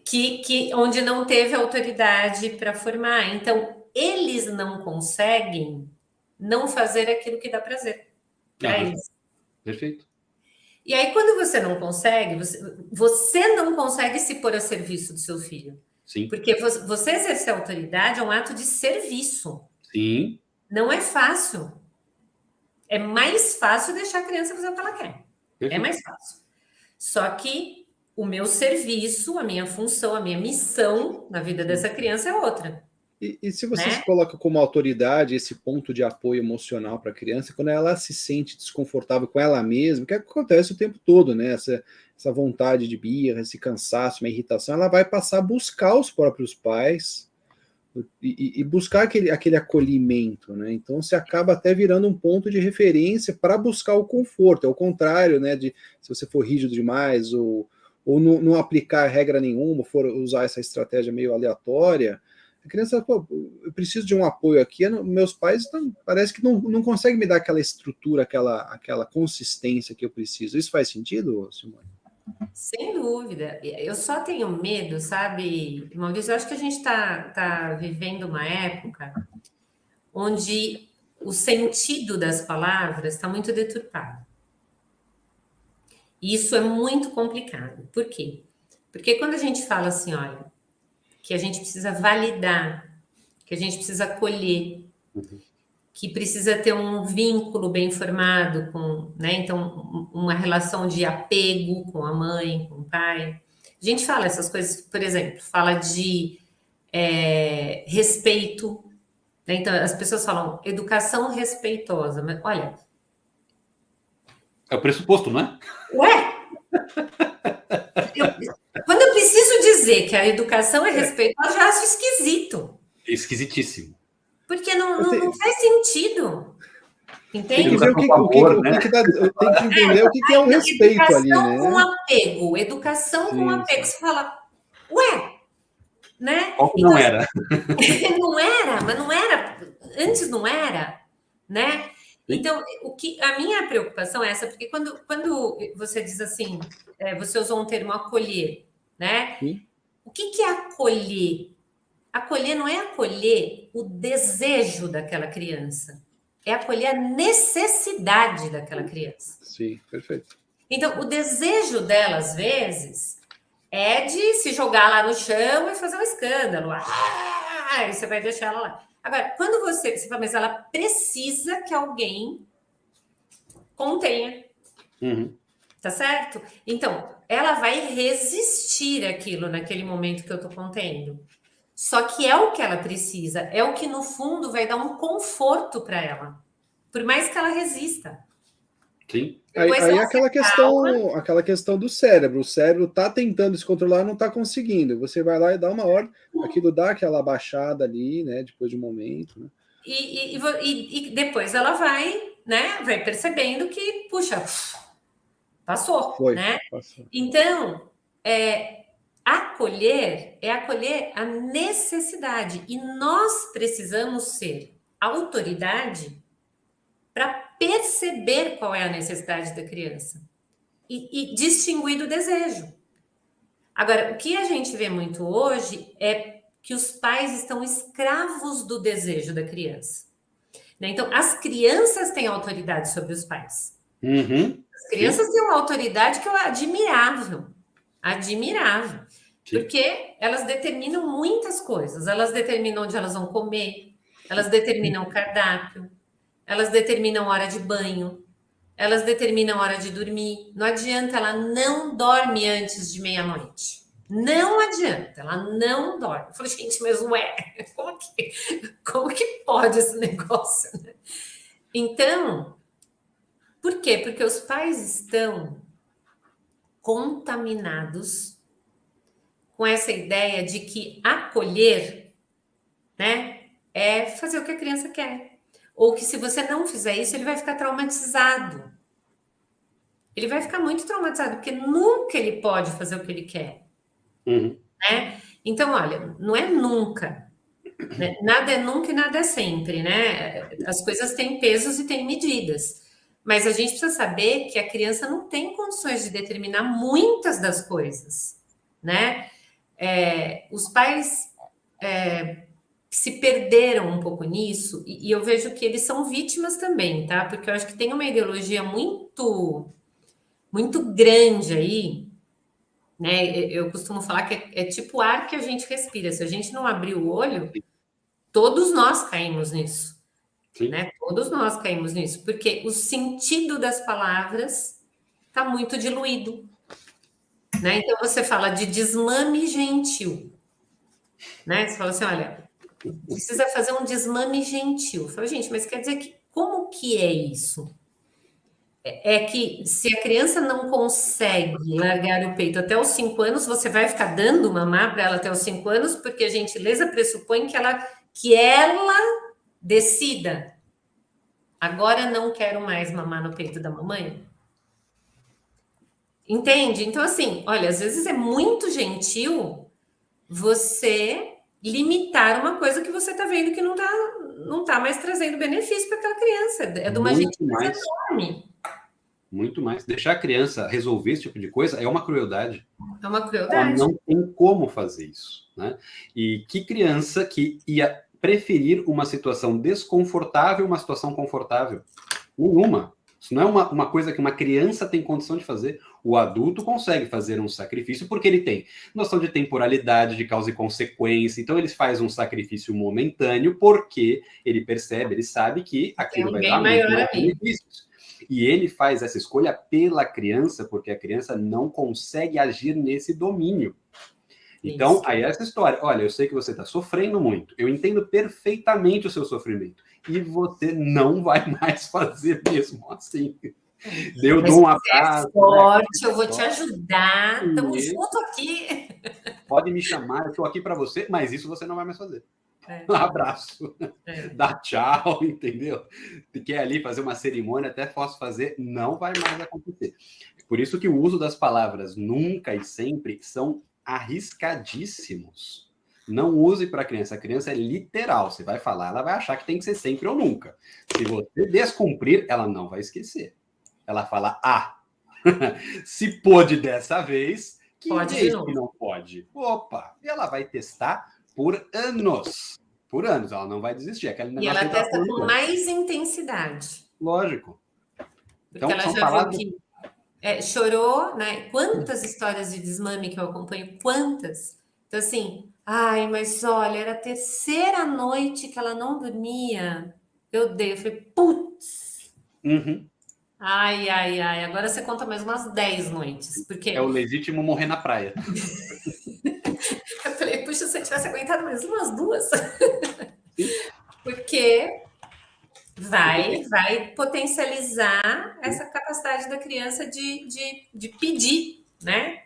que onde não teve autoridade para formar. Então, eles não conseguem não fazer aquilo que dá prazer para eles. Perfeito. E aí, quando você não consegue, você não consegue se pôr a serviço do seu filho. Sim. Porque você exercer a autoridade é um ato de serviço. Sim. Não é fácil. É mais fácil deixar a criança fazer o que ela quer. Perfeito. É mais fácil. Só que o meu serviço, a minha função, a minha missão na vida dessa criança é outra. E se você se coloca como autoridade, esse ponto de apoio emocional para a criança, quando ela se sente desconfortável com ela mesma, que acontece o tempo todo, né? Essa vontade de birra, esse cansaço, uma irritação, ela vai passar a buscar os próprios pais e buscar aquele acolhimento, né? Então você acaba até virando um ponto de referência para buscar o conforto. É o contrário, né? Se você for rígido demais ou não aplicar regra nenhuma, for usar essa estratégia meio aleatória, a criança, pô, eu preciso de um apoio aqui, meus pais parece que não conseguem me dar aquela estrutura, aquela consistência que eu preciso. Isso faz sentido, Simone? Sem dúvida. Eu só tenho medo, sabe, Maurício? Eu acho que a gente tá vivendo uma época onde o sentido das palavras está muito deturpado. E isso é muito complicado. Por quê? Porque quando a gente fala assim, olha, que a gente precisa validar, que a gente precisa acolher, que precisa ter um vínculo bem formado com, né? Então, uma relação de apego com a mãe, com o pai. A gente fala essas coisas, por exemplo, fala de respeito, né? Então, as pessoas falam educação respeitosa, mas olha. É o pressuposto, não é? Ué! Quando eu preciso dizer que a educação é respeitosa, eu já acho esquisito. Esquisitíssimo. Porque não faz sentido. Entende? Tem que ver tem que entender o que é o respeito ali, né? Com apego, educação com apego. Você fala, ué, né? Qual que não era? Não era, mas não era. Antes não era, né? Então, a minha preocupação é essa, porque quando você diz assim, você usou um termo acolher, né? Sim. O que é acolher? Acolher não é acolher o desejo daquela criança, é acolher a necessidade daquela criança. Sim, perfeito. Então, o desejo dela, às vezes, é de se jogar lá no chão e fazer um escândalo. Aí você vai deixar ela lá. Agora, quando você fala, mas ela precisa que alguém contenha. Uhum. Tá certo? Então, ela vai resistir àquilo naquele momento que eu tô contendo. Só que é o que ela precisa, é o que no fundo vai dar um conforto para ela, por mais que ela resista. Sim. Aí aquela questão do cérebro. O cérebro tá tentando se controlar, não tá conseguindo. Você vai lá e dá uma ordem, aquilo dá aquela baixada ali, né? Depois de um momento. Né? E depois ela vai, né? Vai percebendo que, puxa, passou, né? Passou. Então, acolher é acolher a necessidade. E nós precisamos ser autoridade para perceber qual é a necessidade da criança e distinguir do desejo. Agora, o que a gente vê muito hoje é que os pais estão escravos do desejo da criança. Né? Então, as crianças têm autoridade sobre os pais. Uhum. As crianças têm uma autoridade que é admirável. Admirável. Sim. Porque elas determinam muitas coisas. Elas determinam onde elas vão comer, elas determinam o cardápio, elas determinam hora de banho, elas determinam hora de dormir. Não adianta, ela não dorme antes de meia-noite. Não adianta, ela não dorme. Eu falei, gente, mas ué, como que pode esse negócio? Né? Então, por quê? Porque os pais estão contaminados com essa ideia de que acolher, né, é fazer o que a criança quer. Ou que se você não fizer isso, ele vai ficar traumatizado. Ele vai ficar muito traumatizado, porque nunca ele pode fazer o que ele quer. Uhum. Né? Então, olha, não é nunca. Né? Nada é nunca e nada é sempre, né? As coisas têm pesos e têm medidas. Mas a gente precisa saber que a criança não tem condições de determinar muitas das coisas, né? Os pais se perderam um pouco nisso, e eu vejo que eles são vítimas também, tá? Porque eu acho que tem uma ideologia muito grande aí, né? Eu costumo falar que é tipo o ar que a gente respira. Se a gente não abrir o olho, todos nós caímos nisso. Né? Todos nós caímos nisso, porque o sentido das palavras está muito diluído. Né? Então você fala de desmame gentil. Né? Você fala assim, olha, precisa fazer um desmame gentil. Eu falo, gente, mas quer dizer que como que é isso? É que se a criança não consegue largar o peito até os 5 anos, você vai ficar dando mamar para ela até os 5 anos, porque a gentileza pressupõe que ela decida. Agora não quero mais mamar no peito da mamãe. Entende? Então, assim, olha, às vezes é muito gentil você limitar uma coisa que você está vendo que não tá mais trazendo benefício para aquela criança. É de uma gentileza enorme. muito mais. Deixar a criança resolver esse tipo de coisa é uma crueldade. É uma Ela crueldade. não tem como fazer isso, né? E que criança que ia preferir uma situação desconfortável a uma situação confortável? Nenhuma. Isso não é uma coisa que uma criança tem condição de fazer. O adulto consegue fazer um sacrifício porque ele tem noção de temporalidade, de causa e consequência. Então ele faz um sacrifício momentâneo porque ele percebe, ele sabe que aquilo vai dar muito mais benefícios. E ele faz essa escolha pela criança porque a criança não consegue agir nesse domínio. Então, aí é essa história. Olha, eu sei que você está sofrendo muito. Eu entendo perfeitamente o seu sofrimento. E você não vai mais fazer mesmo assim. Eu dou um abraço. Sorte, eu vou te ajudar. Estamos juntos aqui. Pode me chamar, eu estou aqui para você, mas isso você não vai mais fazer. Um abraço. Dá tchau, entendeu? Se quer ali fazer uma cerimônia, até posso fazer, não vai mais acontecer. Por isso que o uso das palavras nunca e sempre são arriscadíssimos. Não use para a criança. A criança é literal. Você vai falar, ela vai achar que tem que ser sempre ou nunca. Se você descumprir, ela não vai esquecer. Ela fala, se pôde dessa vez, que pode vez que não pode? Opa! E ela vai testar por anos. Por anos. Ela não vai desistir. Aquele e ela testa com mais intensidade. Lógico. Porque então, ela já palavras... viu que chorou, né? Quantas histórias de desmame que eu acompanho? Quantas? Então, assim, ai, mas olha, era a terceira noite que ela não dormia. Eu falei, putz! Uhum. Ai, agora você conta mais umas 10 noites. Porque... É o legítimo morrer na praia. Eu falei, puxa, se eu tivesse aguentado mais umas 2. Porque vai potencializar essa capacidade da criança de pedir, né?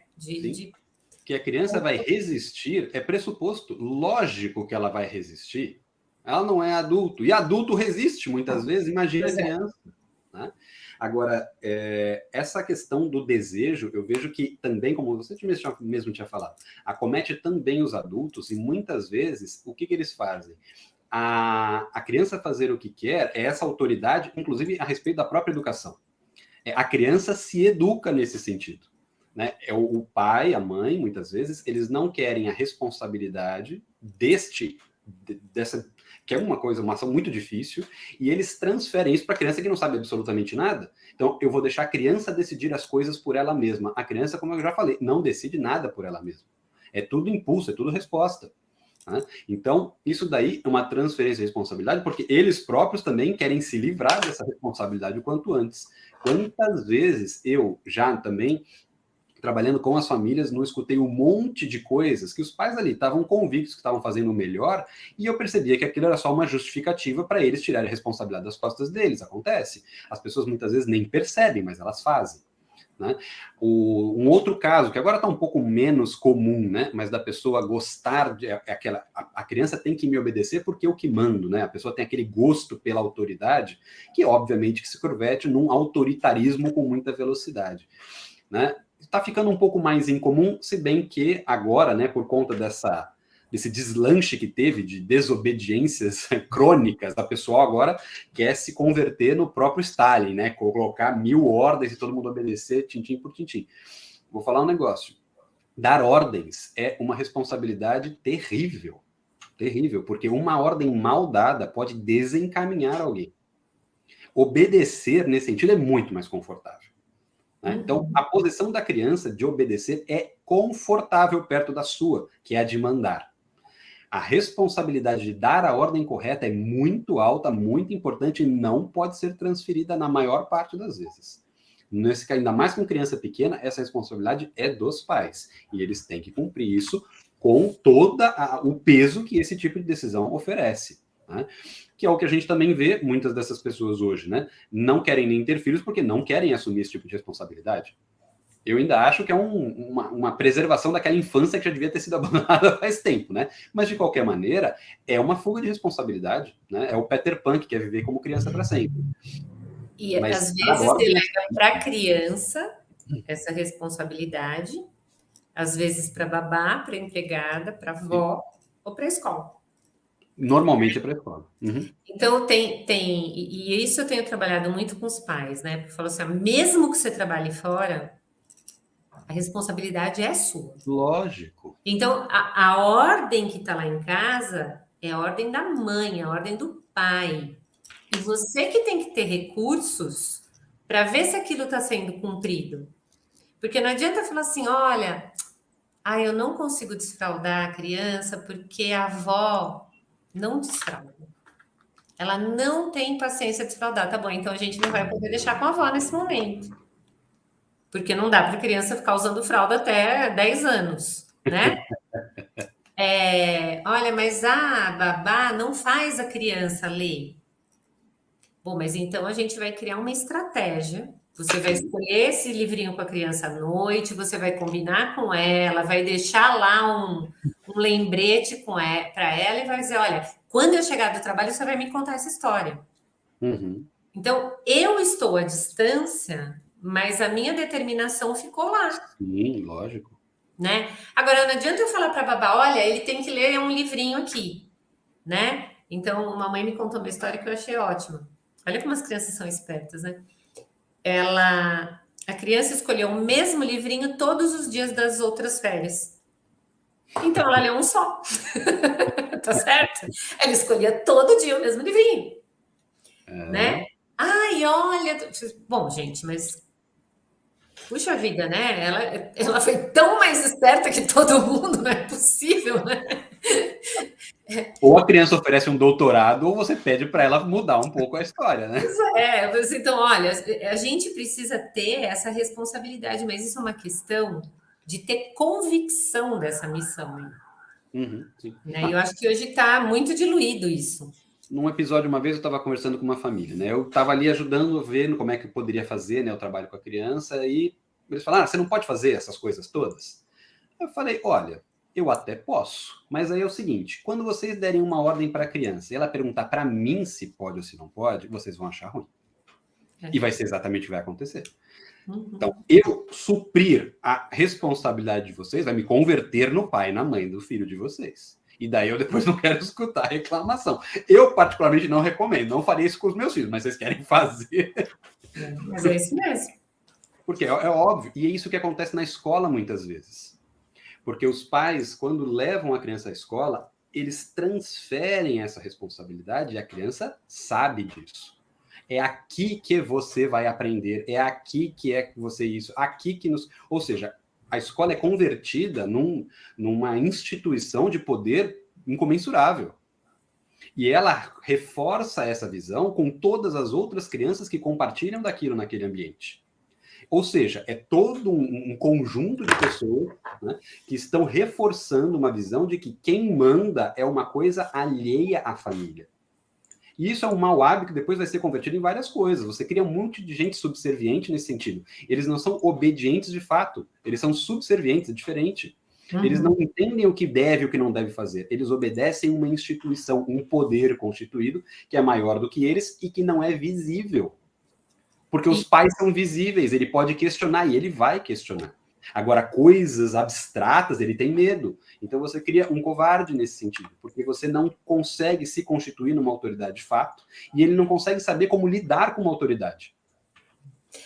Que a criança vai resistir é pressuposto lógico que ela vai resistir. Ela não é adulto. E adulto resiste muitas vezes, imagina a criança. Né? Agora, essa questão do desejo, eu vejo que também, como você mesmo tinha falado, acomete também os adultos e muitas vezes, o que eles fazem? A criança fazer o que quer é essa autoridade, inclusive a respeito da própria educação. A criança se educa nesse sentido. Né? O pai, a mãe, muitas vezes, eles não querem a responsabilidade dessa, que é uma ação muito difícil, e eles transferem isso para a criança que não sabe absolutamente nada. Então, eu vou deixar a criança decidir as coisas por ela mesma. A criança, como eu já falei, não decide nada por ela mesma. É tudo impulso, é tudo resposta. Né? Então, isso daí é uma transferência de responsabilidade, porque eles próprios também querem se livrar dessa responsabilidade o quanto antes. Quantas vezes eu já também, trabalhando com as famílias, não escutei um monte de coisas que os pais ali estavam convictos que estavam fazendo o melhor, e eu percebia que aquilo era só uma justificativa para eles tirarem a responsabilidade das costas deles. Acontece. As pessoas muitas vezes nem percebem, mas elas fazem. Né? Um outro caso, que agora está um pouco menos comum, né? Mas da pessoa gostar de a criança tem que me obedecer porque eu que mando, né? A pessoa tem aquele gosto pela autoridade, que obviamente que se converte num autoritarismo com muita velocidade. Né? Está ficando um pouco mais incomum, se bem que agora, né, por conta desse deslanche que teve de desobediências crônicas, a pessoa agora quer se converter no próprio Stalin, né, colocar 1000 ordens e todo mundo obedecer tintim por tintim. Vou falar um negócio. Dar ordens é uma responsabilidade terrível, terrível, porque uma ordem mal dada pode desencaminhar alguém. Obedecer, nesse sentido, é muito mais confortável. Né? Então, a posição da criança de obedecer é confortável perto da sua, que é a de mandar. A responsabilidade de dar a ordem correta é muito alta, muito importante e não pode ser transferida na maior parte das vezes. Nesse caso, ainda mais com criança pequena, essa responsabilidade é dos pais. E eles têm que cumprir isso com todo o peso que esse tipo de decisão oferece. Né? Que é o que a gente também vê muitas dessas pessoas hoje, né? Não querem nem ter filhos porque não querem assumir esse tipo de responsabilidade. Eu ainda acho que é uma preservação daquela infância que já devia ter sido abandonada faz tempo, né? Mas, de qualquer maneira, é uma fuga de responsabilidade, né? É o Peter Pan que quer viver como criança para sempre. E, mas, às vezes, delega para a criança essa responsabilidade, às vezes para babá, para empregada, para avó ou para a escola. Normalmente é para a escola. Uhum. Então, e isso eu tenho trabalhado muito com os pais, né? Porque falou assim, mesmo que você trabalhe fora, a responsabilidade é sua. Lógico. Então, a ordem que está lá em casa é a ordem da mãe, a ordem do pai. E você que tem que ter recursos para ver se aquilo está sendo cumprido. Porque não adianta falar assim, olha, eu não consigo desfraldar a criança porque a avó não desfralda. Ela não tem paciência de desfraldar. Tá bom, então a gente não vai poder deixar com a avó nesse momento. Porque não dá para a criança ficar usando fralda até 10 anos, né? Olha, mas a babá não faz a criança ler. Bom, mas então a gente vai criar uma estratégia. Você vai escolher esse livrinho com a criança à noite, você vai combinar com ela, vai deixar lá um lembrete para ela e vai dizer: olha, quando eu chegar do trabalho, você vai me contar essa história. Uhum. Então, eu estou à distância, mas a minha determinação ficou lá. Sim, lógico. Né? Agora, não adianta eu falar para a babá: olha, ele tem que ler um livrinho aqui, né? Então, uma mãe me contou uma história que eu achei ótima. Olha como as crianças são espertas, né? A criança escolheu o mesmo livrinho todos os dias das outras férias. Então ela leu um só. Tá certo? Ela escolhia todo dia o mesmo livrinho. Né? Ai, olha. Bom, gente, mas. Puxa vida, né? Ela foi tão mais esperta que todo mundo, não é possível, né? Ou a criança oferece um doutorado, ou você pede para ela mudar um pouco a história, né? Então, olha, a gente precisa ter essa responsabilidade, mas isso é uma questão de ter convicção dessa missão. Sim. Né? E eu acho que hoje está muito diluído isso. Num episódio, uma vez, eu estava conversando com uma família, né? Eu estava ali ajudando, vendo como é que eu poderia fazer, né, o trabalho com a criança, e eles falaram, você não pode fazer essas coisas todas? Eu falei, olha, eu até posso, mas aí é o seguinte, quando vocês derem uma ordem para a criança e ela perguntar para mim se pode ou se não pode, vocês vão achar ruim. E vai ser exatamente o que vai acontecer. Então, eu suprir a responsabilidade de vocês vai me converter no pai e na mãe do filho de vocês. E daí eu depois não quero escutar a reclamação. Eu, particularmente, não recomendo. Não faria isso com os meus filhos, mas vocês querem fazer. Mas é isso mesmo. Porque é óbvio. E é isso que acontece na escola muitas vezes. Porque os pais, quando levam a criança à escola, eles transferem essa responsabilidade e a criança sabe disso. É aqui que você vai aprender, é aqui que é você isso, aqui que nos... Ou seja, a escola é convertida numa instituição de poder incomensurável. E ela reforça essa visão com todas as outras crianças que compartilham daquilo naquele ambiente. Ou seja, é todo um conjunto de pessoas, né, que estão reforçando uma visão de que quem manda é uma coisa alheia à família. E isso é um mau hábito que depois vai ser convertido em várias coisas. Você cria um monte de gente subserviente nesse sentido. Eles não são obedientes de fato. Eles são subservientes, é diferente. Eles não entendem o que deve e o que não deve fazer. Eles obedecem uma instituição, um poder constituído que é maior do que eles e que não é visível. Porque os pais são visíveis. Ele pode questionar e ele vai questionar. Agora, coisas abstratas, ele tem medo. Então, você cria um covarde nesse sentido, porque você não consegue se constituir numa autoridade de fato, e ele não consegue saber como lidar com uma autoridade.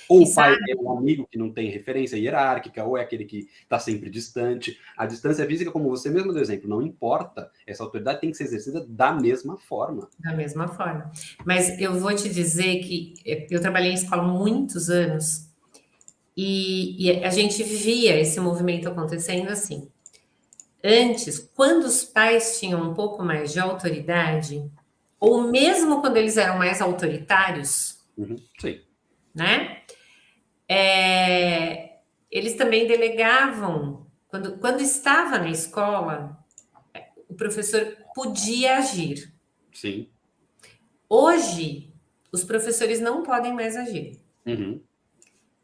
Ou o pai é um amigo que não tem referência hierárquica, ou é aquele que está sempre distante. A distância física, como você mesmo deu exemplo, não importa. Essa autoridade tem que ser exercida da mesma forma. Da mesma forma. Mas eu vou te dizer que eu trabalhei em escola há muitos anos, e a gente via esse movimento acontecendo assim. Antes, quando os pais tinham um pouco mais de autoridade, ou mesmo quando eles eram mais autoritários, sim, né? Eles também delegavam. Quando estava na escola, o professor podia agir. Sim. Hoje, os professores não podem mais agir.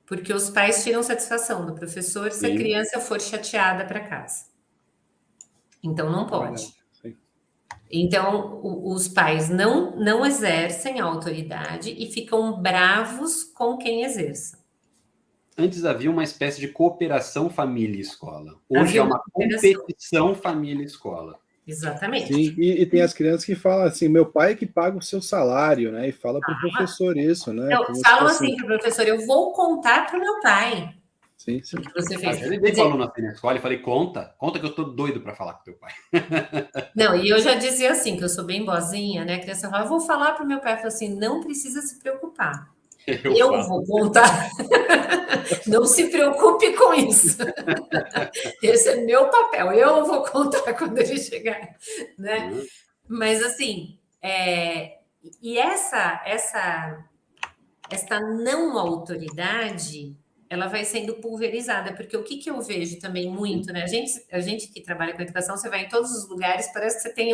Porque os pais tiram satisfação do professor se a criança for chateada para casa. Então, não pode. Então, os pais não exercem a autoridade e ficam bravos com quem exerça. Antes havia uma espécie de cooperação família-escola. Hoje é uma competição família-escola. Exatamente. Sim, e tem as crianças que falam assim, meu pai é que paga o seu salário, né? E fala para o professor isso, né? Então, Como se falam fosse... assim para o professor, eu vou contar para o meu pai Sim, o sim. que você Eu fez. já Quer lidei com dizer, aluno assim na escola e falei, conta que eu tô doido para falar com teu pai. não, e eu já dizia assim, que eu sou bem boazinha, né? A criança fala, eu vou falar para o meu pai. Eu falo assim, não precisa se preocupar. Eu Eu falo. vou contar. Não se preocupe com isso. Esse é meu papel. Eu vou contar quando ele chegar, né? Uhum. Mas assim, e esta não autoridade, ela vai sendo pulverizada, porque o que eu vejo também muito, né? A gente que trabalha com educação, você vai em todos os lugares, parece que você tem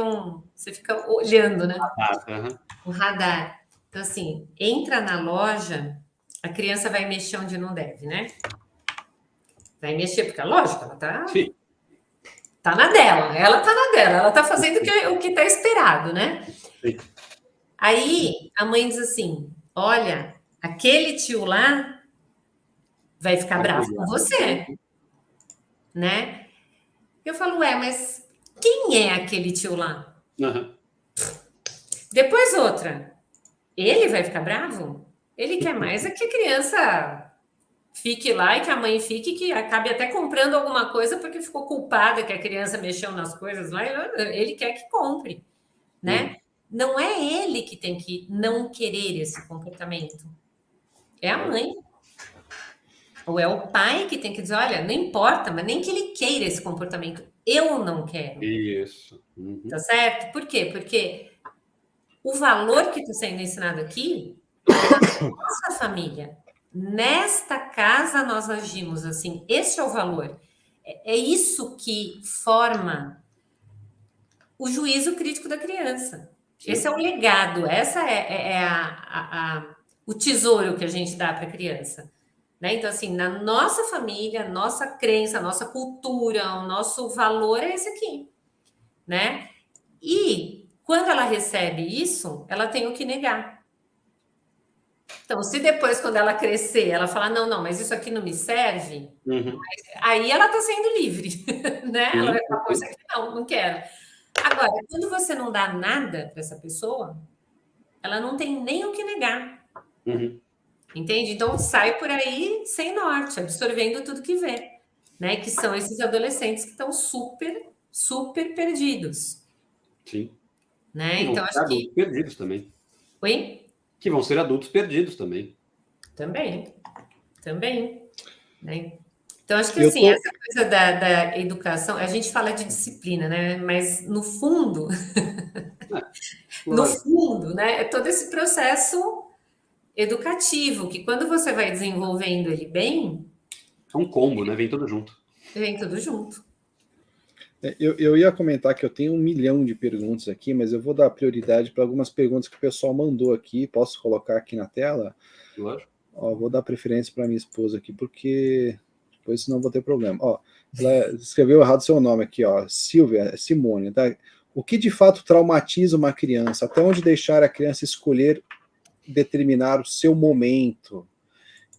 você fica olhando, né? Uhum. O radar. Então, assim, entra na loja, a criança vai mexer onde não deve, né? Vai mexer, porque é lógico, ela Sim. tá na dela, ela tá fazendo o que tá esperado, né? Sim. Aí a mãe diz assim: olha, aquele tio lá vai ficar bravo com você, né? Eu falo, ué, mas quem é aquele tio lá? Uhum. Depois outra, ele vai ficar bravo? Ele quer mais é que a criança fique lá e que a mãe fique, que acabe até comprando alguma coisa porque ficou culpada que a criança mexeu nas coisas lá. Ele quer que compre, né? Não é ele que tem que não querer esse comportamento, é a mãe. Ou é o pai que tem que dizer, olha, não importa, mas nem que ele queira esse comportamento, eu não quero, Isso. tá Uhum. certo? Por quê? Porque o valor que está sendo ensinado aqui nossa família. Nesta casa nós agimos assim. Este é o valor. É isso que forma o juízo crítico da criança. Esse é o legado. Essa é o tesouro que a gente dá para a criança. Né? Então, assim, na nossa família, nossa crença, nossa cultura, o nosso valor é esse aqui. Né? E quando ela recebe isso, ela tem o que negar. Então, se depois, quando ela crescer, ela falar, não, não, mas isso aqui não me serve, Uhum. aí ela está sendo livre, né? Ela Sim, vai falar, pô, isso aqui não quero. Agora, quando você não dá nada para essa pessoa, ela não tem nem o que negar, uhum. entende? Então, sai por aí sem norte, absorvendo tudo que vê, né? Que são esses adolescentes que estão super, super perdidos, Sim. né? Que vão Então, ser acho que... adultos perdidos também. Oi? Que vão ser adultos perdidos também. Também, né? Então, acho que Eu assim, tô, essa coisa da educação, a gente fala de disciplina, né? Mas no fundo, no Lógico. fundo, né, é todo esse processo educativo, que quando você vai desenvolvendo ele bem, É um combo, né? Vem tudo junto. vem tudo junto. eu ia comentar que eu tenho 1 milhão de perguntas aqui, mas eu vou dar prioridade para algumas perguntas que o pessoal mandou aqui. Posso colocar aqui na tela? Lógico. Ó, vou dar preferência para minha esposa aqui, porque depois senão vou ter problema. Ó, ela escreveu errado seu nome aqui, ó. Silvia, Simone, tá? O que de fato traumatiza uma criança? Até onde deixar a criança escolher determinar o seu momento?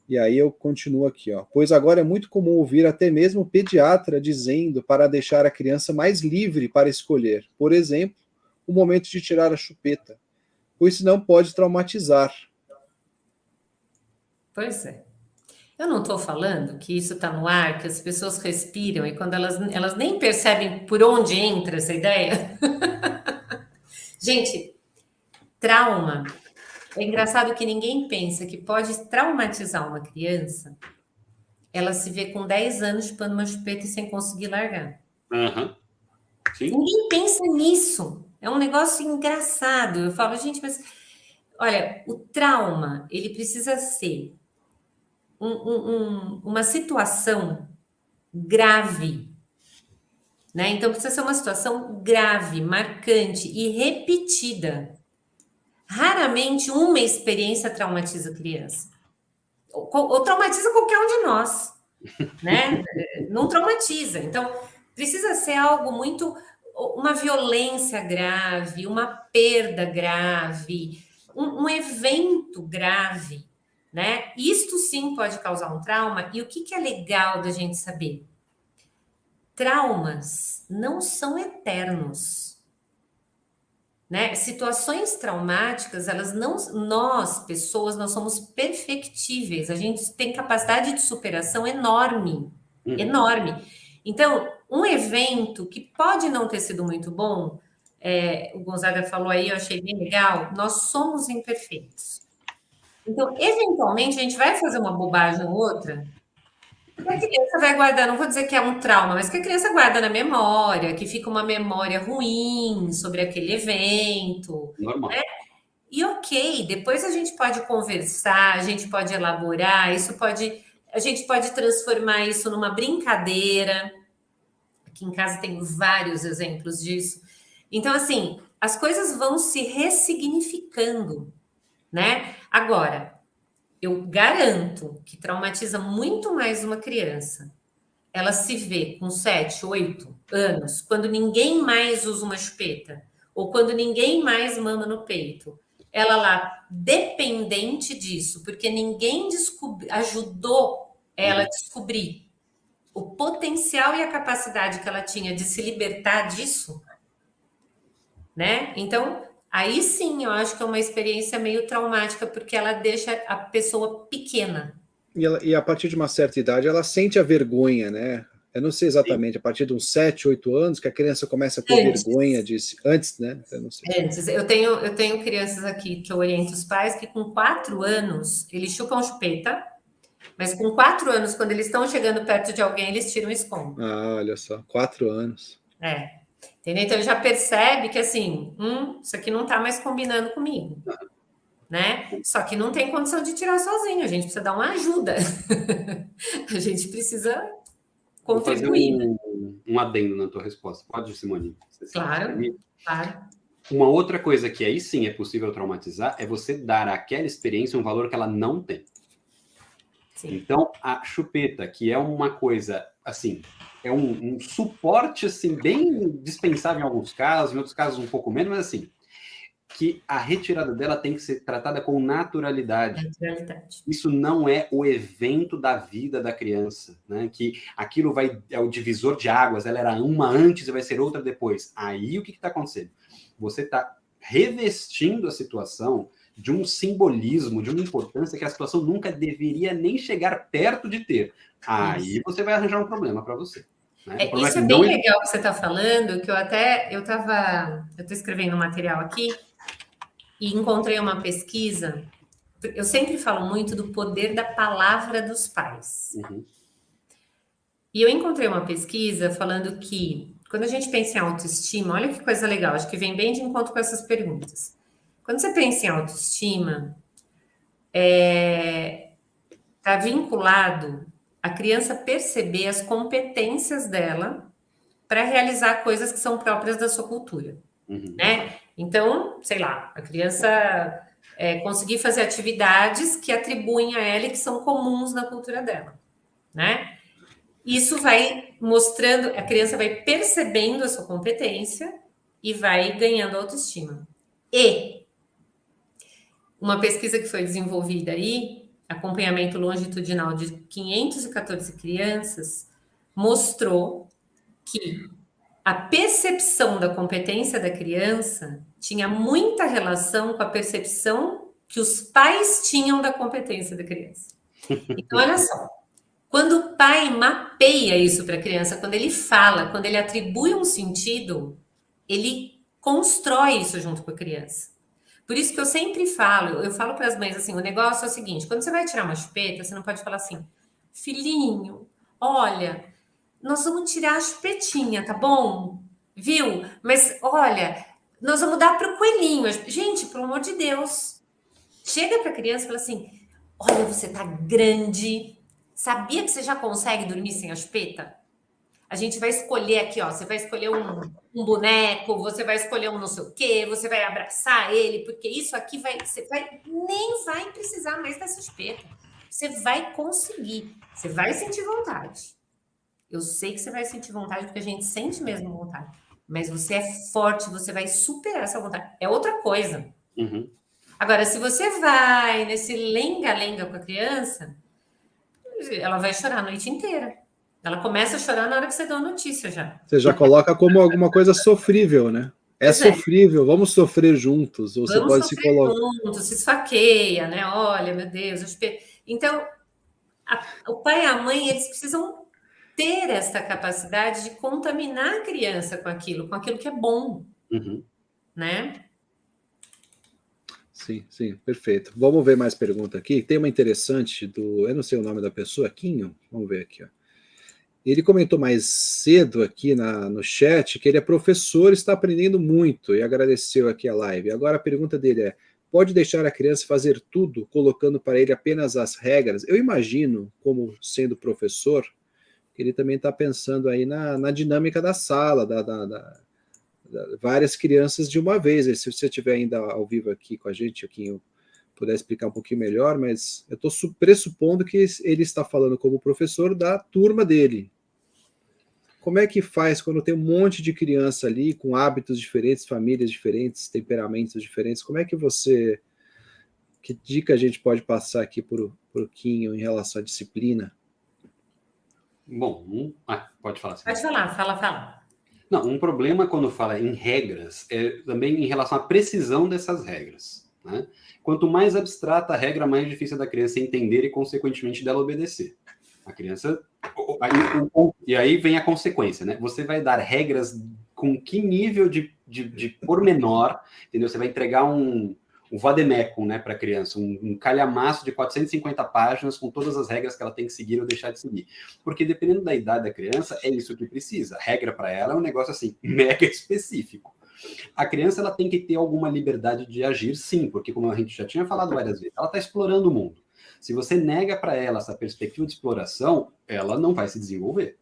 E aí eu continuo aqui, ó. Pois agora é muito comum ouvir até mesmo o pediatra dizendo para deixar a criança mais livre para escolher. Por exemplo, o momento de tirar a chupeta, pois senão pode traumatizar. Pois é. Eu não estou falando que isso está no ar, que as pessoas respiram e quando elas nem percebem por onde entra essa ideia. Gente, trauma. É engraçado que ninguém pensa que pode traumatizar uma criança, ela se vê com 10 anos chupando uma chupeta e sem conseguir largar. Uhum. Sim. Ninguém pensa nisso. É um negócio engraçado. Eu falo, gente, mas olha, o trauma, ele precisa ser uma situação grave, né? Então precisa ser uma situação grave, marcante e repetida. Raramente uma experiência traumatiza a criança. Ou traumatiza qualquer um de nós, né? Não traumatiza. Então, precisa ser algo muito, uma violência grave, uma perda grave, um evento grave, né? Isto sim pode causar um trauma. E o que é legal da gente saber? traumas não são eternos, né? Situações traumáticas, elas não, nós, pessoas, nós somos perfectíveis, a gente tem capacidade de superação enorme, enorme. Então, um evento que pode não ter sido muito bom, o Gonzaga falou aí, eu achei bem legal, nós somos imperfeitos. Então, eventualmente, a gente vai fazer uma bobagem ou outra, e a criança vai guardar, não vou dizer que é um trauma, mas que a criança guarda na memória, que fica uma memória ruim sobre aquele evento. Normal. E ok, depois a gente pode conversar, a gente pode elaborar, a gente pode transformar isso numa brincadeira. Aqui em casa tem vários exemplos disso. Então, assim, as coisas vão se ressignificando, né? Agora, eu garanto que traumatiza muito mais uma criança. Ela se vê com 7, 8 anos, quando ninguém mais usa uma chupeta, ou quando ninguém mais mama no peito. Ela lá, dependente disso, porque ninguém ajudou ela a descobrir o potencial e a capacidade que ela tinha de se libertar disso, né? Então, aí sim, eu acho que é uma experiência meio traumática, porque ela deixa a pessoa pequena. E a partir de uma certa idade, ela sente a vergonha, né? Eu não sei exatamente, a partir de uns 7, 8 anos, que a criança começa a ter vergonha disso. Antes, né? Eu não sei. Antes, eu tenho crianças aqui que eu oriento os pais que com 4 anos, eles chupam chupeta, mas com 4 anos, quando eles estão chegando perto de alguém, eles tiram e escondem. Ah, olha só, 4 anos. Entendeu? Então, já percebe que, assim, isso aqui não está mais combinando comigo, né? Só que não tem condição de tirar sozinho, a gente precisa dar uma ajuda. A gente precisa contribuir. Vou fazer um adendo na tua resposta. Pode, Simone? Claro, claro. Uma outra coisa que aí sim é possível traumatizar é você dar àquela experiência um valor que ela não tem. Sim. Então, a chupeta, que é uma coisa, assim, é um suporte, assim, bem dispensável em alguns casos, em outros casos um pouco menos, mas assim, que a retirada dela tem que ser tratada com naturalidade. Isso não é o evento da vida da criança, né? Que aquilo é o divisor de águas, ela era uma antes e vai ser outra depois. Aí o que está acontecendo? Você está revestindo a situação de um simbolismo, de uma importância que a situação nunca deveria nem chegar perto de ter. Aí você vai arranjar um problema para você. Né? Isso é bem legal que você está falando, que eu estou escrevendo um material aqui e encontrei uma pesquisa. Eu sempre falo muito do poder da palavra dos pais. E eu encontrei uma pesquisa falando que quando a gente pensa em autoestima, olha que coisa legal, acho que vem bem de encontro com essas perguntas. Quando você pensa em autoestima, está vinculado a criança perceber as competências dela para realizar coisas que são próprias da sua cultura, né? Então, sei lá, a criança conseguir fazer atividades que atribuem a ela e que são comuns na cultura dela, né? Isso vai mostrando, a criança vai percebendo a sua competência e vai ganhando autoestima. E uma pesquisa que foi desenvolvida aí, acompanhamento longitudinal de 514 crianças, mostrou que a percepção da competência da criança tinha muita relação com a percepção que os pais tinham da competência da criança. Então, olha só, quando o pai mapeia isso para a criança, quando ele fala, quando ele atribui um sentido, ele constrói isso junto com a criança. Por isso que eu sempre falo, eu falo para as mães assim, o negócio é o seguinte, quando você vai tirar uma chupeta, você não pode falar assim, filhinho, olha, nós vamos tirar a chupetinha, tá bom? Viu? Mas, olha, nós vamos dar para o coelhinho. Gente, pelo amor de Deus. Chega para a criança e fala assim, olha, você tá grande. Sabia que você já consegue dormir sem a chupeta? A gente vai escolher aqui, ó. Você vai escolher um boneco, você vai escolher um não sei o quê, você vai abraçar ele, porque isso aqui nem vai precisar mais dessa chupeta. Você vai conseguir. Você vai sentir vontade. Eu sei que você vai sentir vontade, porque a gente sente mesmo vontade. Mas você é forte, você vai superar essa vontade. É outra coisa. Agora, se você vai nesse lenga-lenga com a criança, ela vai chorar a noite inteira. Ela começa a chorar na hora que você dá a notícia já. Você já coloca como alguma coisa sofrível, né? É sofrível, vamos sofrer juntos. Ou você Vamos pode se sofrer colocar. juntos, se esfaqueia, né? Olha, meu Deus. Então, o pai e a mãe, eles precisam ter essa capacidade de contaminar a criança com aquilo que é bom, né? Sim, sim, perfeito. Vamos ver mais pergunta aqui. Tem uma interessante do, eu não sei o nome da pessoa, Quinho. Vamos ver aqui, ó. Ele comentou mais cedo aqui no chat que ele é professor e está aprendendo muito e agradeceu aqui a live. Agora a pergunta dele é: pode deixar a criança fazer tudo, colocando para ele apenas as regras? Eu imagino, como sendo professor, que ele também está pensando aí na dinâmica da sala, várias crianças de uma vez. E se você estiver ainda ao vivo aqui com a gente, aqui eu puder explicar um pouquinho melhor, mas eu estou pressupondo que ele está falando como professor da turma dele. Como é que faz quando tem um monte de criança ali, com hábitos diferentes, famílias diferentes, temperamentos diferentes? Como é que você... Que dica a gente pode passar aqui por Quinho em relação à disciplina? Bom, pode falar. Pode falar, fala. Não, um problema quando fala em regras é também em relação à precisão dessas regras, né? Quanto mais abstrata a regra, mais difícil é da criança entender e, consequentemente, dela obedecer. A criança... E aí vem a consequência, né? Você vai dar regras com que nível de pormenor, entendeu? Você vai entregar um vademecum, né, para a criança, um calhamaço de 450 páginas com todas as regras que ela tem que seguir ou deixar de seguir. Porque dependendo da idade da criança, é isso que precisa. A regra para ela é um negócio assim, mega específico. A criança ela tem que ter alguma liberdade de agir, sim, porque como a gente já tinha falado várias vezes, ela está explorando o mundo. Se você nega para ela essa perspectiva de exploração, ela não vai se desenvolver.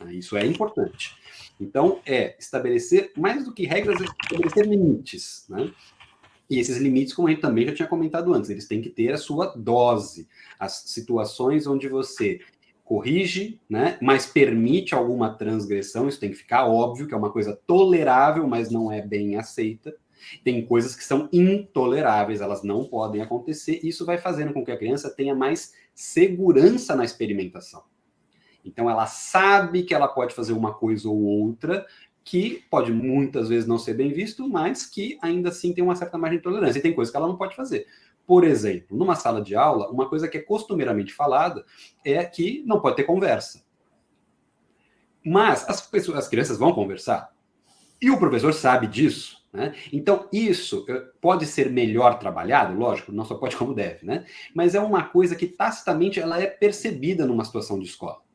Isso é importante. Então, estabelecer, mais do que regras, estabelecer limites, né? E esses limites, como a gente também já tinha comentado antes, eles têm que ter a sua dose. As situações onde você corrige, né, mas permite alguma transgressão, isso tem que ficar óbvio, que é uma coisa tolerável, mas não é bem aceita. Tem coisas que são intoleráveis, elas não podem acontecer. Isso vai fazendo com que a criança tenha mais segurança na experimentação. Então, ela sabe que ela pode fazer uma coisa ou outra, que pode muitas vezes não ser bem visto, mas que ainda assim tem uma certa margem de tolerância. E tem coisas que ela não pode fazer. Por exemplo, numa sala de aula, uma coisa que é costumeiramente falada é que não pode ter conversa. Mas as crianças vão conversar. E o professor sabe disso, né? Então, isso pode ser melhor trabalhado, lógico, não só pode como deve, né? Mas é uma coisa que tacitamente ela é percebida numa situação de escola.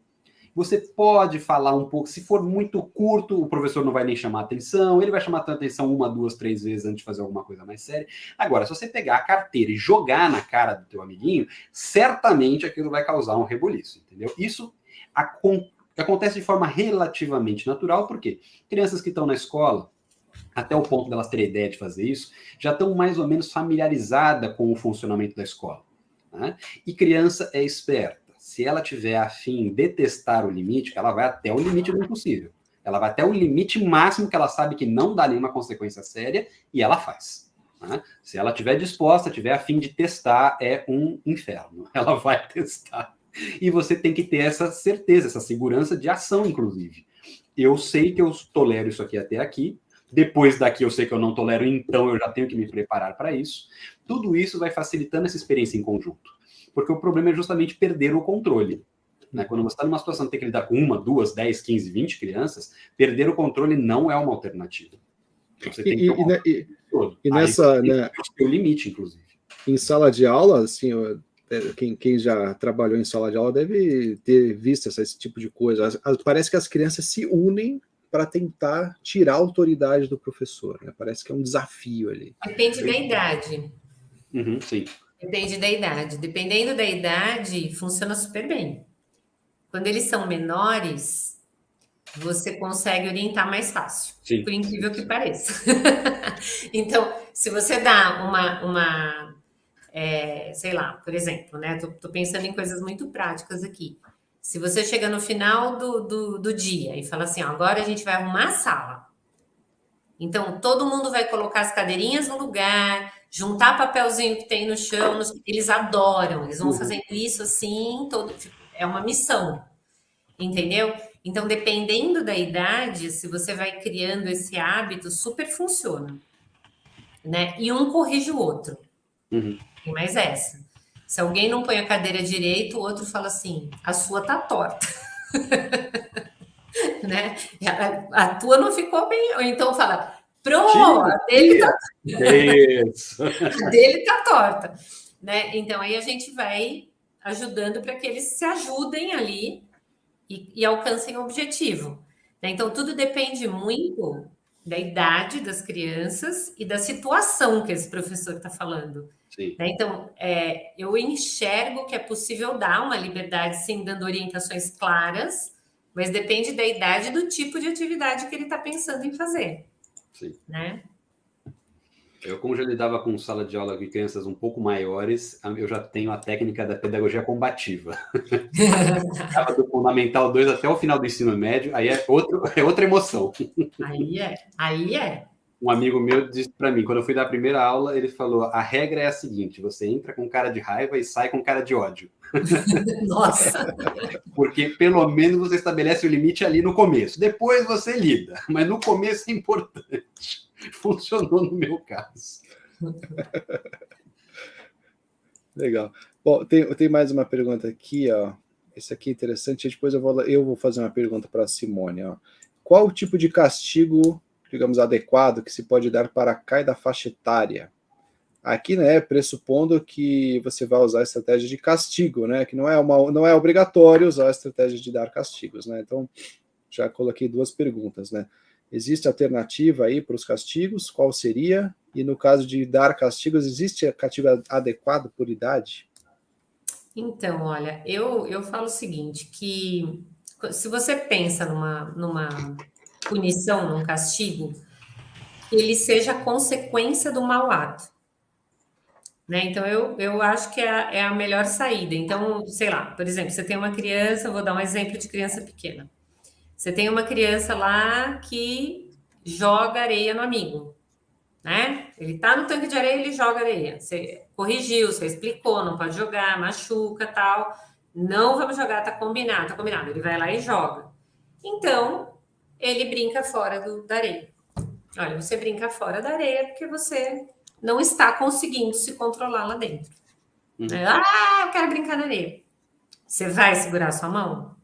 Você pode falar um pouco, se for muito curto, o professor não vai nem chamar atenção, ele vai chamar a atenção 1, 2, 3 vezes antes de fazer alguma coisa mais séria. Agora, se você pegar a carteira e jogar na cara do teu amiguinho, certamente aquilo vai causar um rebuliço, entendeu? Isso acontece de forma relativamente natural, porque crianças que estão na escola, até o ponto delas terem ideia de fazer isso, já estão mais ou menos familiarizadas com o funcionamento da escola, né? E criança é esperta. Se ela tiver a fim de testar o limite, ela vai até o limite do impossível. Ela vai até o limite máximo que ela sabe que não dá nenhuma consequência séria e ela faz, né? Se ela tiver disposta, tiver a fim de testar, é um inferno. Ela vai testar. E você tem que ter essa certeza, essa segurança de ação, inclusive. Eu sei que eu tolero isso aqui até aqui. Depois daqui eu sei que eu não tolero, então eu já tenho que me preparar para isso. Tudo isso vai facilitando essa experiência em conjunto. Porque o problema é justamente perder o controle, né? Quando você está numa situação de ter que lidar com 1, 2, 10, 15, 20 crianças, perder o controle não é uma alternativa. Você tem que ter um controle todo. E nessa, né, o seu limite, inclusive. Em sala de aula, assim, quem já trabalhou em sala de aula deve ter visto esse tipo de coisa. Parece que as crianças se unem para tentar tirar a autoridade do professor, né? Parece que é um desafio ali. Depende da idade. Sim. Depende da idade. Dependendo da idade, funciona super bem. Quando eles são menores, você consegue orientar mais fácil, Sim. por incrível que pareça. Então, se você dá sei lá, por exemplo, né? Tô pensando em coisas muito práticas aqui. Se você chega no final do dia e fala assim, ó, agora a gente vai arrumar a sala. Então, todo mundo vai colocar as cadeirinhas no lugar, juntar papelzinho que tem no chão. Eles adoram, eles vão fazendo isso assim, é uma missão. entendeu? Então, dependendo da idade, se você vai criando esse hábito, super funciona, né? E um corrige o outro. Tem mais essa. Se alguém não põe a cadeira direito, o outro fala assim: a sua tá torta. Né? A tua não ficou bem. Ou então fala: pronto, a dele tá, a dele tá torta. Né? Então aí a gente vai ajudando para que eles se ajudem ali e alcancem o objetivo. Né? Então tudo depende muito da idade das crianças e da situação que esse professor está falando. Né? Então, eu enxergo que é possível dar uma liberdade, sim, dando orientações claras, mas depende da idade e do tipo de atividade que ele está pensando em fazer. Sim. Né? Eu, como já lidava com sala de aula de crianças um pouco maiores, eu já tenho a técnica da pedagogia combativa. Estava do Fundamental 2 até o final do ensino médio, aí é outra emoção. Aí é. Um amigo meu disse para mim, quando eu fui dar a primeira aula, ele falou: a regra é a seguinte, você entra com cara de raiva e sai com cara de ódio. Nossa! Porque pelo menos você estabelece o limite ali no começo. Depois você lida, mas no começo é importante. Funcionou no meu caso. Legal. Bom, tem mais uma pergunta aqui, ó. Esse aqui é interessante. Depois eu vou fazer uma pergunta para a Simone. Ó. Qual o tipo de castigo, digamos, adequado que se pode dar para cada faixa etária? Aqui, né, pressupondo que você vai usar a estratégia de castigo, né? Que não é obrigatório usar a estratégia de dar castigos, né? Então, já coloquei duas perguntas, né? Existe alternativa aí para os castigos? Qual seria? E no caso de dar castigos, existe castigo adequado por idade? Então, olha, eu falo o seguinte, que se você pensa numa punição, num castigo, que ele seja consequência do mau ato. Né? Então, eu acho que é a melhor saída. Então, sei lá, por exemplo, você tem uma criança, vou dar um exemplo de criança pequena. Você tem uma criança lá que joga areia no amigo, né? Ele tá no tanque de areia, ele joga areia. Você corrigiu, você explicou, não pode jogar, machuca, tal. Não vamos jogar, tá combinado, tá combinado. Ele vai lá e joga. Então, ele brinca fora da areia. Olha, você brinca fora da areia porque você não está conseguindo se controlar lá dentro. Eu quero brincar na areia. Você vai segurar a sua mão?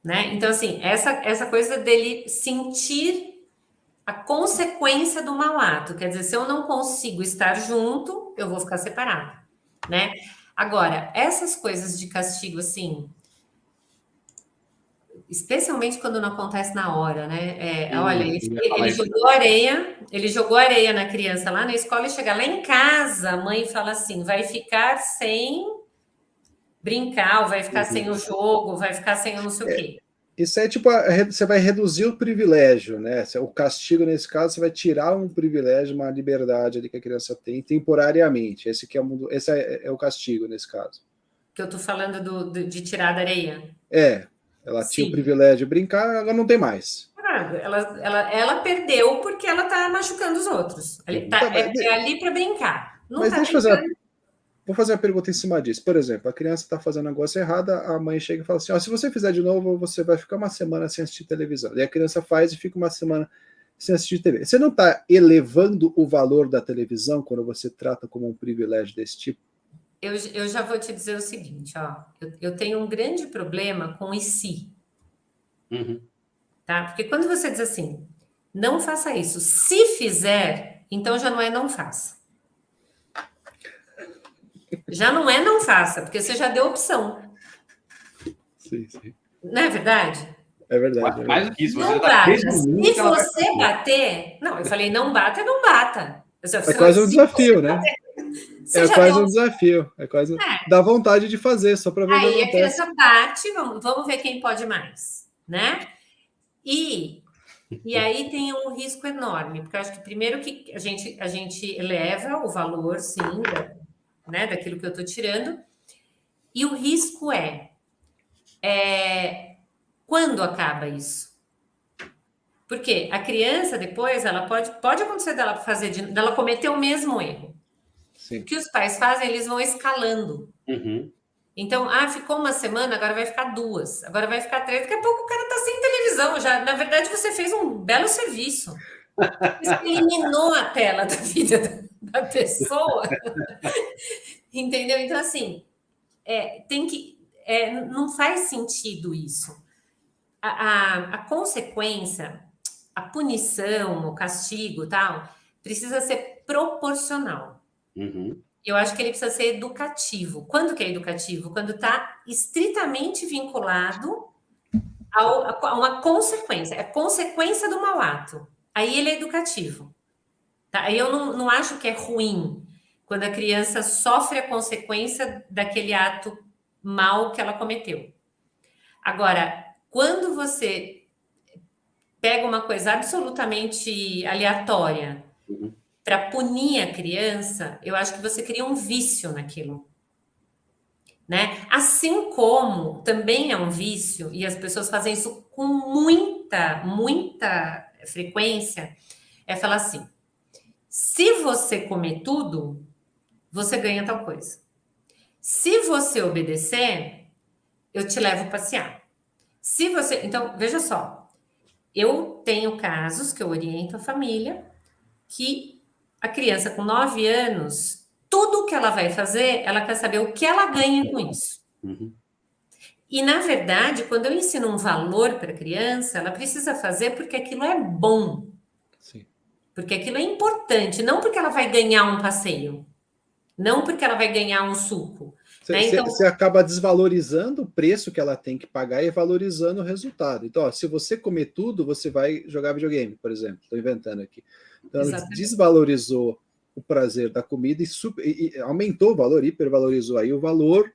Né? Então, assim, essa coisa dele sentir a consequência do mau ato. Quer dizer, se eu não consigo estar junto, eu vou ficar separada, né? Agora, essas coisas de castigo, assim, especialmente quando não acontece na hora, né? Olha, ele jogou areia na criança lá na escola e chega lá em casa, a mãe fala assim, vai ficar sem brincar, ou vai ficar sem o jogo, vai ficar sem o não sei o quê. Isso é tipo, você vai reduzir o privilégio, né? O castigo, nesse caso, você vai tirar um privilégio, uma liberdade ali que a criança tem temporariamente. Esse é o castigo, nesse caso. Que eu tô falando de tirar da areia. Ela tinha o privilégio de brincar, agora não tem mais. Ela perdeu porque ela tá machucando os outros. É ali para brincar. Mas deixa eu vou fazer uma pergunta em cima disso. Por exemplo, a criança está fazendo um negócio errado, a mãe chega e fala assim, se você fizer de novo, você vai ficar uma semana sem assistir televisão. E a criança faz e fica uma semana sem assistir TV. Você não está elevando o valor da televisão quando você trata como um privilégio desse tipo? Eu já vou te dizer o seguinte, eu tenho um grande problema com o e se. Tá? Porque quando você diz assim, não faça isso, se fizer, então já não é não faça. Já não é não faça, porque você já deu opção. Sim. Não é verdade? É verdade. Mais do que isso, não bata. Se você bater... Não, eu falei não bata, não bata. É quase um desafio, né? É quase um desafio. É quase... Dá vontade de fazer, só para ver o que acontece. Aí a criança bate, vamos ver quem pode mais, né? E aí tem um risco enorme, porque eu acho que primeiro que a gente eleva o valor, sim, né, daquilo que eu estou tirando, e o risco quando acaba isso? Porque a criança depois, ela pode acontecer dela cometer o mesmo erro. Sim. O que os pais fazem, eles vão escalando. Então, ficou uma semana, agora vai ficar 2, agora vai ficar 3, daqui a pouco o cara tá sem televisão já. Na verdade, você fez um belo serviço. Você eliminou a tela da vida da pessoa. Entendeu? Então, assim, não faz sentido isso. A consequência, a punição, o castigo, tal, precisa ser proporcional. Uhum. Eu acho que ele precisa ser educativo. Quando que é educativo? Quando está estritamente vinculado a uma consequência. É consequência do mau ato. Aí ele é educativo. Tá? Aí eu não acho que é ruim quando a criança sofre a consequência daquele ato mal que ela cometeu. Agora, quando você pega uma coisa absolutamente aleatória para punir a criança, eu acho que você cria um vício naquilo. Né? Assim como também é um vício, e as pessoas fazem isso com muita frequência, é falar assim: se você comer tudo, você ganha tal coisa. Se você obedecer, eu te levo passear. Se você. Então, veja só, eu tenho casos que eu oriento a família que a criança com 9 anos, tudo que ela vai fazer, ela quer saber o que ela ganha com isso. Uhum. E, na verdade, quando eu ensino um valor para a criança, ela precisa fazer porque aquilo é bom. Sim. Porque aquilo é importante, não porque ela vai ganhar um passeio, não porque ela vai ganhar um suco. Você acaba desvalorizando o preço que ela tem que pagar e valorizando o resultado. Então, se você comer tudo, você vai jogar videogame, por exemplo. Estou inventando aqui. Então, ela desvalorizou o prazer da comida e aumentou o valor, hipervalorizou aí o valor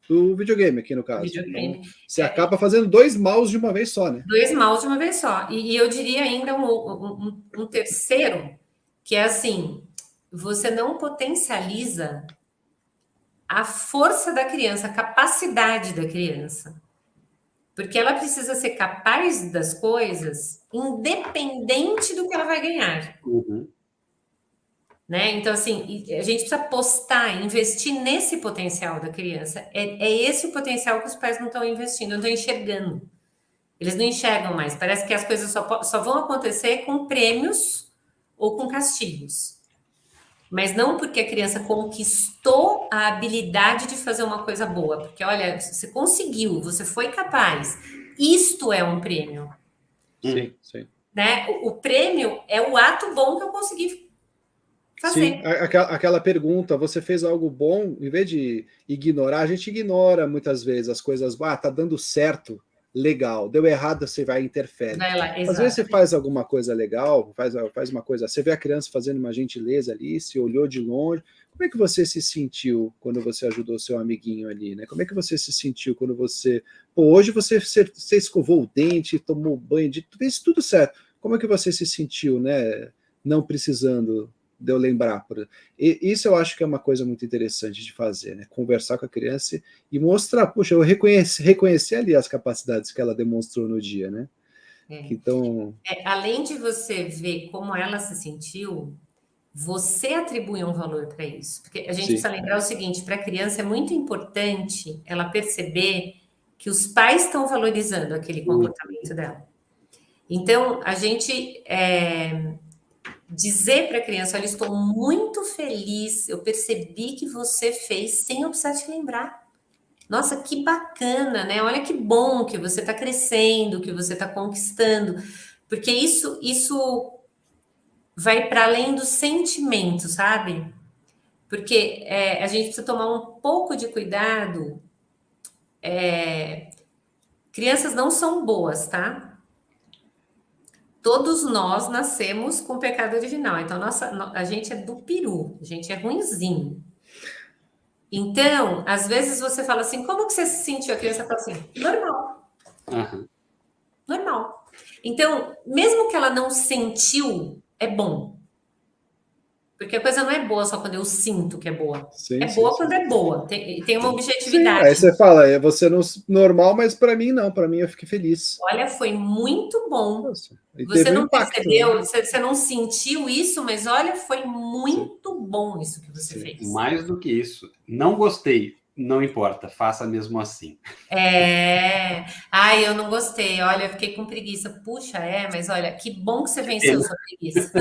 do videogame, aqui no caso. Então, você acaba fazendo 2 maus de uma vez só, né? 2 maus de uma vez só. E eu diria ainda um terceiro, que é assim, você não potencializa a força da criança, a capacidade da criança. Porque ela precisa ser capaz das coisas, independente do que ela vai ganhar. Uhum. Né? Então, assim, a gente precisa apostar, investir nesse potencial da criança. É esse o potencial que os pais não estão investindo, não estão enxergando. Eles não enxergam mais. Parece que as coisas só vão acontecer com prêmios ou com castigos. Mas não porque a criança conquistou a habilidade de fazer uma coisa boa. Porque, olha, você conseguiu, você foi capaz. Isto é um prêmio. Sim, sim. Né? O prêmio é o ato bom que eu consegui fazer. Sim, aquela pergunta, você fez algo bom, em vez de ignorar, a gente ignora muitas vezes as coisas, tá dando certo, legal, deu errado, você vai e interfere. Vai lá, Às vezes você faz alguma coisa legal, faz uma coisa, você vê a criança fazendo uma gentileza ali, se olhou de longe, como é que você se sentiu quando você ajudou seu amiguinho ali, né? Como é que você se sentiu quando você... hoje você escovou o dente, tomou banho, fez tudo certo. Como é que você se sentiu, né? Não precisando de eu lembrar. Isso eu acho que é uma coisa muito interessante de fazer, né? Conversar com a criança e mostrar, puxa, eu reconhecer ali as capacidades que ela demonstrou no dia, né? Então... além de você ver como ela se sentiu, você atribui um valor para isso. Porque a gente precisa lembrar o seguinte, para a criança é muito importante ela perceber que os pais estão valorizando aquele comportamento dela. Então, a gente... dizer para a criança, olha, estou muito feliz, eu percebi que você fez sem eu precisar te lembrar. Nossa, que bacana, né? Olha que bom que você está crescendo, que você está conquistando, porque isso vai para além do sentimento, sabe? Porque a gente precisa tomar um pouco de cuidado. Crianças não são boas, tá? Todos nós nascemos com pecado original. Então, a gente é do peru, a gente é ruinzinho. Então, às vezes você fala assim, como que você se sentiu? A criança fala assim, normal. Uhum. Normal. Então, mesmo que ela não sentiu, é bom. Porque a coisa não é boa só quando eu sinto que é boa. Boa quando é boa. Tem uma objetividade. Aí você fala, você não normal, mas para mim não, para mim eu fiquei feliz. Olha, foi muito bom. Nossa, você não impacto, percebeu, né? você não sentiu isso, mas olha, foi muito bom isso que você fez. Mais do que isso, não gostei. não importa, faça mesmo assim. Ai, eu não gostei. Olha, eu fiquei com preguiça. Puxa, mas olha, que bom que você venceu sua preguiça.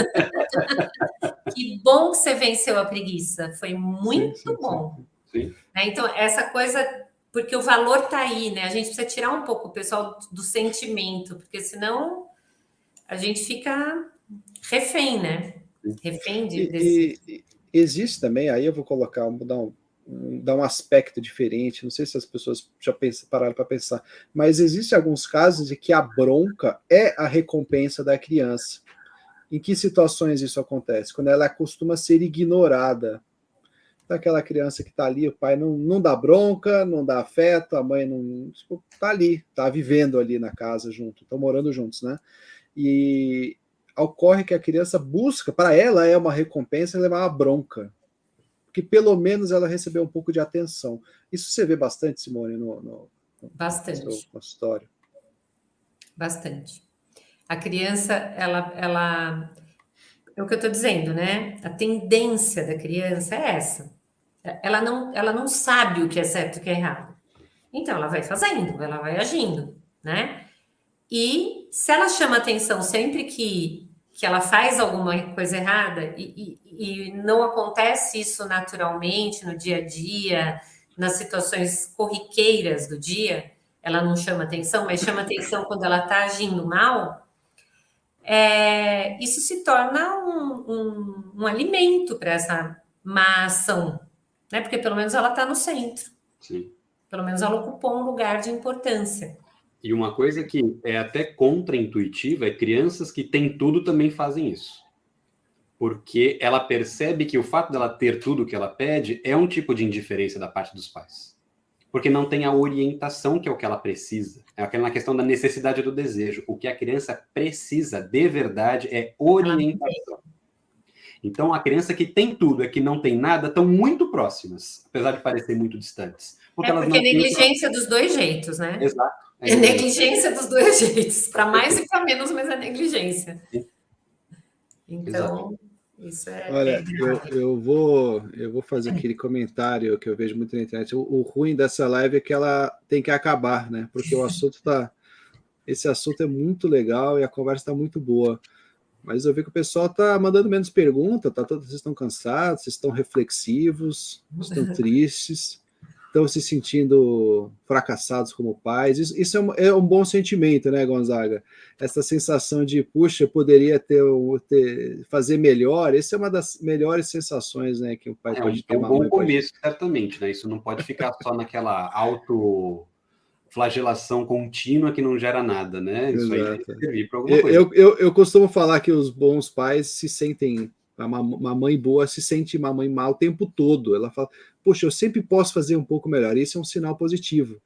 Que bom que você venceu a preguiça. Foi Sim, muito sim, sim. bom. Sim. Né? Então, essa coisa, porque o valor tá aí, né? A gente precisa tirar um pouco o pessoal do sentimento, porque senão a gente fica refém, né? Refém desse. E existe também, aí eu vou colocar, dar um aspecto diferente, não sei se as pessoas já pararam para pensar, mas existe alguns casos de que a bronca é a recompensa da criança. Em que situações isso acontece? Quando ela costuma ser ignorada. Daquela criança que está ali, o pai não dá bronca, não dá afeto, a mãe não. Está ali, está vivendo ali na casa junto, estão morando juntos, né? E ocorre que a criança busca, para ela é uma recompensa levar uma bronca, porque pelo menos ela recebeu um pouco de atenção. Isso você vê bastante, Simone, no Bastante. seu consultório. Bastante. A criança, ela é o que eu estou dizendo, né? A tendência da criança é essa. Ela não sabe o que é certo e o que é errado. Então, ela vai fazendo, ela vai agindo, né? E se ela chama atenção sempre que ela faz alguma coisa errada e não acontece isso naturalmente no dia a dia, nas situações corriqueiras do dia, ela não chama atenção, mas chama atenção quando ela está agindo mal, isso se torna um alimento para essa má ação, né? Porque pelo menos ela está no centro. Sim. Pelo menos ela ocupou um lugar de importância. E uma coisa que é até contraintuitiva é crianças que têm tudo também fazem isso. Porque ela percebe que o fato dela ter tudo que ela pede é um tipo de indiferença da parte dos pais. Porque não tem a orientação que é o que ela precisa. É aquela questão da necessidade do desejo. O que a criança precisa de verdade é orientação. Então, a criança que tem tudo e que não tem nada estão muito próximas, apesar de parecer muito distantes. Porque é negligência dos dois jeitos, né? Exato. É negligência dos dois jeitos, para mais e para menos, mas é negligência. Então, isso é. Olha, eu vou fazer aquele comentário que eu vejo muito na internet. O ruim dessa live é que ela tem que acabar, né? Porque o assunto esse assunto é muito legal e a conversa está muito boa. Mas eu vi que o pessoal está mandando menos perguntas, vocês estão cansados, vocês estão reflexivos, estão tristes, estão se sentindo fracassados como pais. Isso é um bom sentimento, né, Gonzaga? Essa sensação de, puxa, eu poderia fazer melhor. Essa é uma das melhores sensações, né, que o pai pode ter. É um bom começo, certamente, né? Isso não pode ficar só naquela autoflagelação contínua que não gera nada, né? Isso aí tem que servir para alguma coisa. Eu costumo falar que os bons pais se sentem. Uma mãe boa se sente uma mãe má o tempo todo. Ela fala, poxa, eu sempre posso fazer um pouco melhor. Isso é um sinal positivo.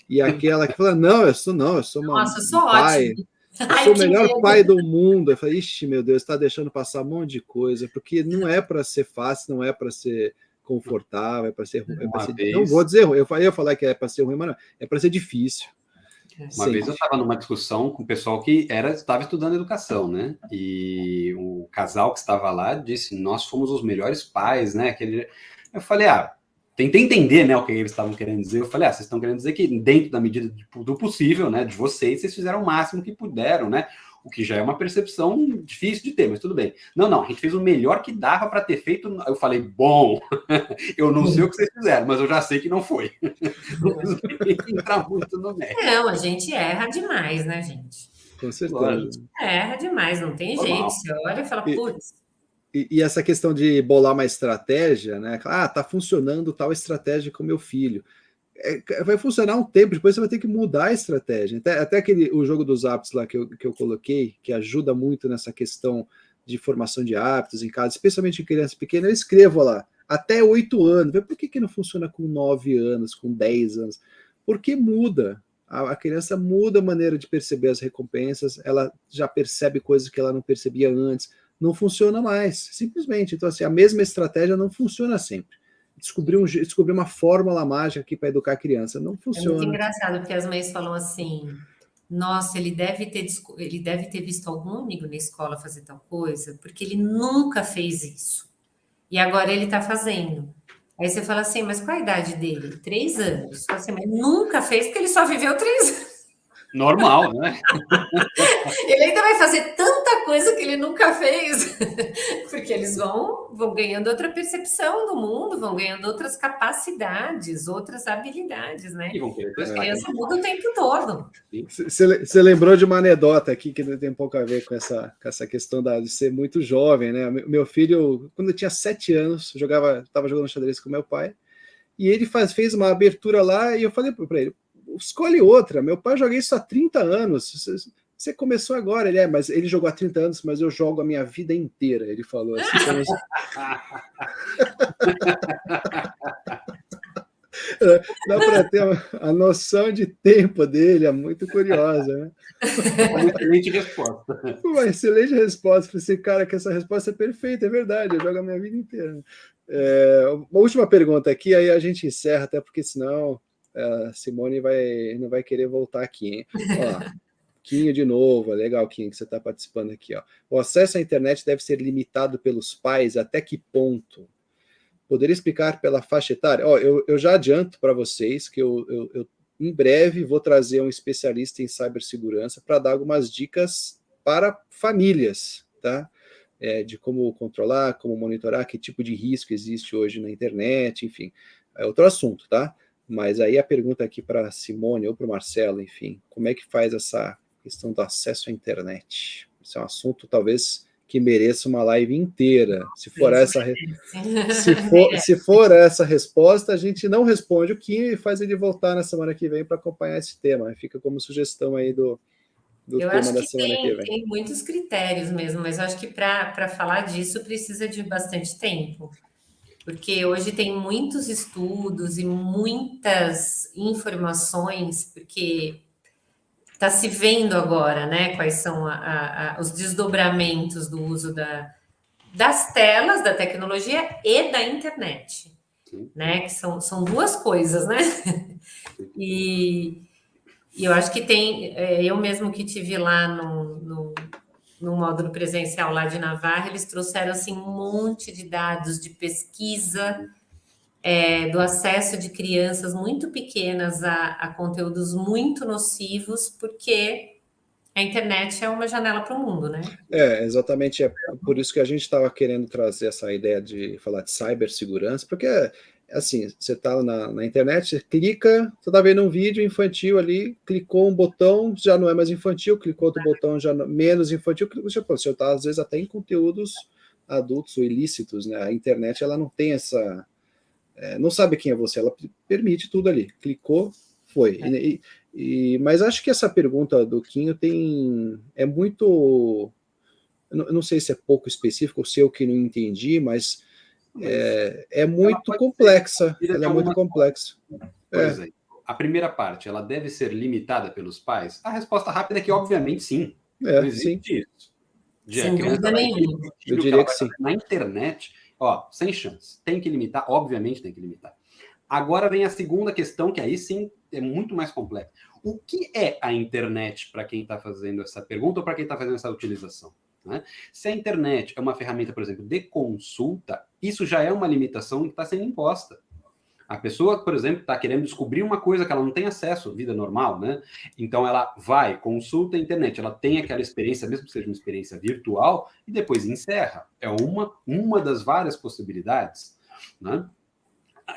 E aquela que fala, eu sou Nossa, eu sou pai. ótimo. Eu sou o melhor pai do mundo. Eu falo, ixi, meu Deus, está deixando passar um monte de coisa, porque não é para ser fácil, não é para ser confortável, é para ser ruim. Não vou dizer ruim, eu ia falar que é para ser ruim, mas não, é para ser difícil. Uma vez eu estava numa discussão com o pessoal que estava estudando educação, né? E o casal que estava lá disse, nós fomos os melhores pais, né? Eu falei, tentei entender, né, o que eles estavam querendo dizer. Eu falei, vocês estão querendo dizer que dentro da medida do possível, né, de vocês fizeram o máximo que puderam, né? O que já é uma percepção difícil de ter, mas tudo bem. Não, a gente fez o melhor que dava para ter feito. Eu falei, bom, eu não sei o que vocês fizeram, mas eu já sei que não foi. Não preciso entrar muito no mérito. Não, a gente erra demais, né, gente? Com certeza. Erra demais, não tem jeito. Você olha e fala, putz. E essa questão de bolar uma estratégia, né? Tá funcionando tal estratégia com meu filho. Vai funcionar um tempo, depois você vai ter que mudar a estratégia. Até o jogo dos hábitos lá que eu coloquei, que ajuda muito nessa questão de formação de hábitos em casa, especialmente em criança pequena, eu escrevo lá, até 8 anos. Por que não funciona com 9 anos, com 10 anos? Porque muda. A criança muda a maneira de perceber as recompensas, ela já percebe coisas que ela não percebia antes, não funciona mais, simplesmente. Então, assim, a mesma estratégia não funciona sempre. Descobrir uma fórmula mágica aqui para educar a criança. Não funciona. É muito engraçado, porque as mães falam assim, nossa, ele deve ter visto algum amigo na escola fazer tal coisa, porque ele nunca fez isso. E agora ele está fazendo. Aí você fala assim, mas qual a idade dele? 3 anos. Fala assim, mas nunca fez, porque ele só viveu 3 anos. Normal, né? Ele ainda vai fazer tanta coisa que ele nunca fez, porque eles vão ganhando outra percepção do mundo, vão ganhando outras capacidades, outras habilidades, né? E vão querer A testar. criança muda o tempo todo. Você lembrou de uma anedota aqui que tem um pouco a ver com essa questão de ser muito jovem, né? Meu filho, quando eu tinha 7 anos, estava jogando xadrez com meu pai, e ele fez uma abertura lá, e eu falei para ele, escolhe outra, meu pai joga isso há 30 anos, você começou agora. Mas ele jogou há 30 anos, mas eu jogo a minha vida inteira, ele falou assim. Dá para ter a noção de tempo dele, é muito curiosa, né? Uma excelente resposta. Uma excelente resposta. Falei assim, cara, que essa resposta é perfeita, é verdade, eu jogo a minha vida inteira. Uma última pergunta aqui, aí a gente encerra, até porque senão a Simone não vai querer voltar aqui, hein? Ó, Quinho de novo, legal, Quinho, que você está participando aqui. Ó. O acesso à internet deve ser limitado pelos pais, até que ponto? Poderia explicar pela faixa etária? Ó, eu já adianto para vocês que eu em breve vou trazer um especialista em cibersegurança para dar algumas dicas para famílias, tá? De como controlar, como monitorar, que tipo de risco existe hoje na internet, enfim. É outro assunto, tá? Mas aí a pergunta aqui para a Simone ou para o Marcelo, enfim, como é que faz essa questão do acesso à internet? Esse é um assunto, talvez, que mereça uma live inteira. Se for essa resposta, a gente não responde o Kim e faz ele voltar na semana que vem para acompanhar esse tema. Fica como sugestão aí do tema da semana que vem. Tem muitos critérios mesmo, mas eu acho que para falar disso precisa de bastante tempo. Porque hoje tem muitos estudos e muitas informações, porque está se vendo agora, né, quais são os desdobramentos do uso das telas, da tecnologia e da internet, né, que são duas coisas, né? E eu acho que eu mesmo que tive lá no módulo presencial lá de Navarra, eles trouxeram assim um monte de dados de pesquisa do acesso de crianças muito pequenas a conteúdos muito nocivos, porque a internet é uma janela para o mundo, né? Exatamente, é por isso que a gente estava querendo trazer essa ideia de falar de cibersegurança, porque assim, você está na internet, você clica, você está vendo um vídeo infantil ali, clicou um botão, já não é mais infantil, clicou outro botão, já menos infantil, você está às vezes até em conteúdos adultos ou ilícitos, né? A internet, ela não tem essa... não sabe quem é você, ela permite tudo ali, clicou, foi. Mas acho que essa pergunta do Quinho é muito... Eu não sei se é pouco específico, ou se eu que não entendi, mas é muito complexa. Ela é muito complexa. Por exemplo, a primeira parte, ela deve ser limitada pelos pais? A resposta rápida é que, obviamente, sim. Não existe isso. Sem dúvida nenhuma. Eu diria que sim. Na internet, sem chance. Tem que limitar, obviamente tem que limitar. Agora vem a segunda questão, que aí sim é muito mais complexa. O que é a internet para quem está fazendo essa pergunta ou para quem está fazendo essa utilização? Né? Se a internet é uma ferramenta, por exemplo, de consulta, isso já é uma limitação que está sendo imposta. A pessoa, por exemplo, está querendo descobrir uma coisa que ela não tem acesso, vida normal, né? Então ela vai, consulta a internet, ela tem aquela experiência, mesmo que seja uma experiência virtual, e depois encerra. É uma das várias possibilidades, né?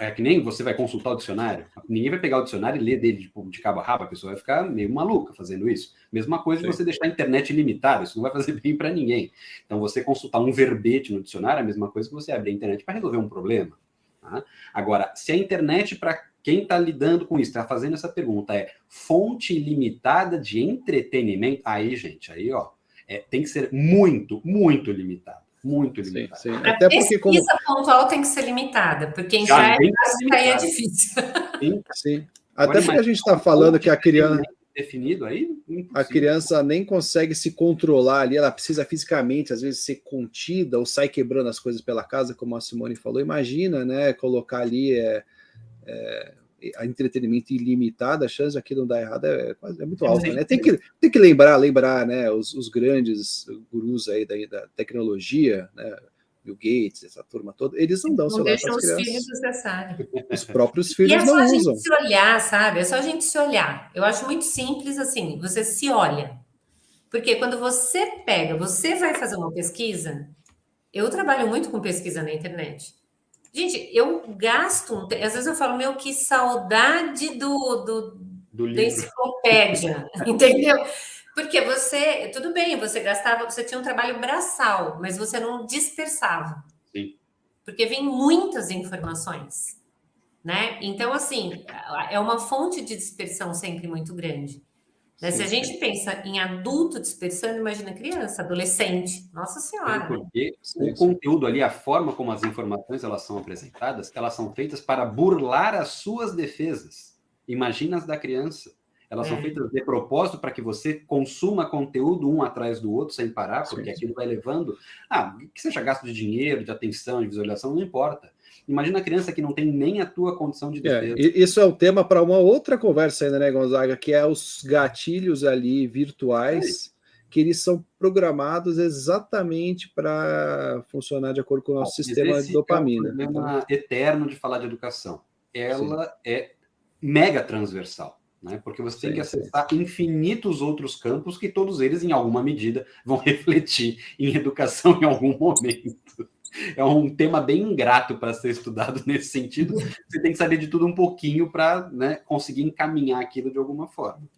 É que nem você vai consultar o dicionário. Ninguém vai pegar o dicionário e ler dele de cabo a rabo. A pessoa vai ficar meio maluca fazendo isso. Mesma coisa de você deixar a internet limitada. Isso não vai fazer bem para ninguém. Então, você consultar um verbete no dicionário é a mesma coisa que você abrir a internet para resolver um problema. Tá? Agora, se a internet, para quem está lidando com isso, está fazendo essa pergunta, é fonte ilimitada de entretenimento, aí, gente, tem que ser muito, muito limitado. Muito limitado. Sim. Até porque pesquisa pontual tem que ser limitada, porque entrar aí é difícil. Sim. Até porque a gente está falando que a criança... definido aí, a criança nem consegue se controlar ali, ela precisa fisicamente, às vezes, ser contida ou sai quebrando as coisas pela casa, como a Simone falou. Imagina, né, colocar ali a entretenimento ilimitado, a chance de aquilo não dar errado é muito alta, né? Tem que lembrar, né, os grandes gurus aí da tecnologia, né? Bill Gates, essa turma toda, eles não dão celular para as crianças. Não deixam os filhos acessarem. Os próprios filhos não usam. E é só a gente se olhar, sabe? É só a gente se olhar. Eu acho muito simples assim, você se olha. Porque quando você pega, você vai fazer uma pesquisa, eu trabalho muito com pesquisa na internet. Gente, eu gasto, às vezes eu falo, meu, que saudade da enciclopédia, entendeu? Porque você, tudo bem, você gastava, você tinha um trabalho braçal, mas você não dispersava. Sim. Porque vem muitas informações, né? Então, assim, é uma fonte de dispersão sempre muito grande. Né? Se a gente pensa em adulto dispersando, imagina criança, adolescente. Nossa Senhora. Porque o conteúdo ali, a forma como as informações elas são apresentadas, elas são feitas para burlar as suas defesas. Imagina as da criança. Elas são feitas de propósito para que você consuma conteúdo um atrás do outro sem parar, porque aquilo vai levando... que seja gasto de dinheiro, de atenção, de visualização, não importa. Imagina a criança que não tem nem a tua condição de defesa. Isso é o tema para uma outra conversa ainda, né, Gonzaga? Que é os gatilhos ali virtuais, que eles são programados exatamente para funcionar de acordo com o nosso sistema de dopamina. É um problema eterno de falar de educação. Ela é mega transversal. Né? Porque você tem que acessar infinitos outros campos que todos eles, em alguma medida, vão refletir em educação em algum momento. É um tema bem ingrato para ser estudado nesse sentido. Você tem que saber de tudo um pouquinho para, né, conseguir encaminhar aquilo de alguma forma.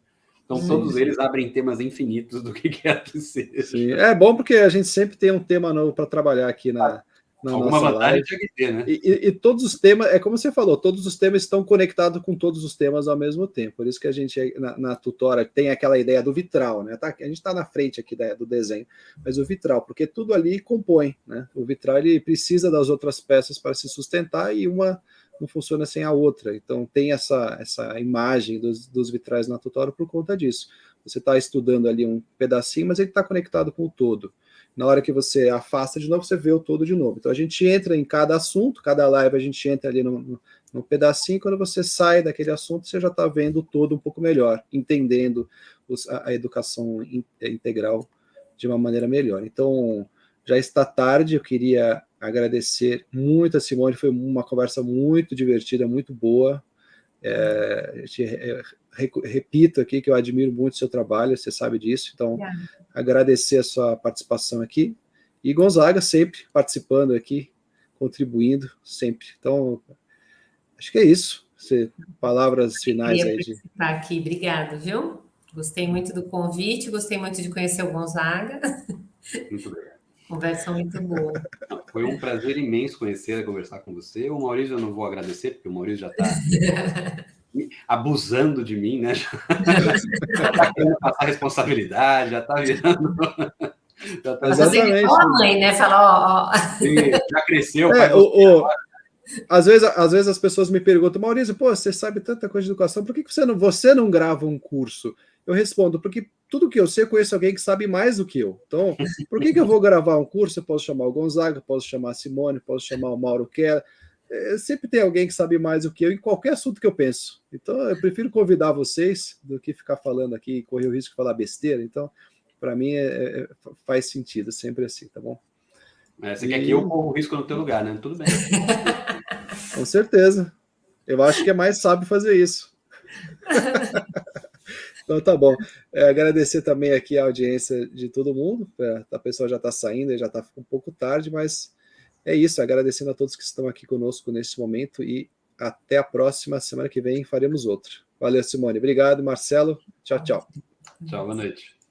Então, todos eles abrem temas infinitos do que quer que seja. Sim. É bom porque a gente sempre tem um tema novo para trabalhar aqui na alguma nossa vantagem live. tinha que ter, né? E todos os temas, é como você falou, todos os temas estão conectados com todos os temas ao mesmo tempo. Por isso que a gente, na tutora, tem aquela ideia do vitral, né? A gente está na frente aqui do desenho, mas o vitral, porque tudo ali compõe, né? O vitral, ele precisa das outras peças para se sustentar e uma não funciona sem a outra. Então, tem essa imagem dos vitrais na tutora por conta disso. Você está estudando ali um pedacinho, mas ele está conectado com o todo. Na hora que você afasta de novo, você vê o todo de novo. Então, a gente entra em cada assunto, cada live a gente entra ali no pedacinho, quando você sai daquele assunto, você já está vendo o todo um pouco melhor, entendendo a educação integral de uma maneira melhor. Então, já está tarde, eu queria agradecer muito a Simone, foi uma conversa muito divertida, muito boa. Repito aqui que eu admiro muito o seu trabalho, você sabe disso, então agradecer a sua participação aqui, e Gonzaga sempre participando aqui, contribuindo sempre. Então, acho que é isso. Palavras finais aí. Participar aqui, obrigado, viu? Gostei muito do convite, gostei muito de conhecer o Gonzaga. Muito obrigado. Conversa muito boa. Foi um prazer imenso conversar com você. O Maurício eu não vou agradecer, porque o Maurício já está abusando de mim, né? Já está querendo passar responsabilidade, já está virando... Exatamente. Fala a mãe, né? Fala, já cresceu. Às vezes as pessoas me perguntam, Maurício, você sabe tanta coisa de educação, por que você não grava um curso? Eu respondo, porque tudo que eu sei, eu conheço alguém que sabe mais do que eu. Então, por que eu vou gravar um curso? Eu posso chamar o Gonzaga, posso chamar a Simone, posso chamar o Mauro Keller. Sempre tem alguém que sabe mais do que eu em qualquer assunto que eu penso. Então, eu prefiro convidar vocês do que ficar falando aqui e correr o risco de falar besteira. Então, para mim, faz sentido, sempre assim, tá bom? Você quer que eu corra o risco no teu lugar, né? Tudo bem. Com certeza. Eu acho que é mais sábio fazer isso. Então tá bom. Agradecer também aqui a audiência de todo mundo. A pessoa já está saindo, já está um pouco tarde, mas é isso. Agradecendo a todos que estão aqui conosco nesse momento e até a próxima. Semana que vem faremos outro. Valeu, Simone. Obrigado, Marcelo. Tchau, tchau. Tchau, boa noite.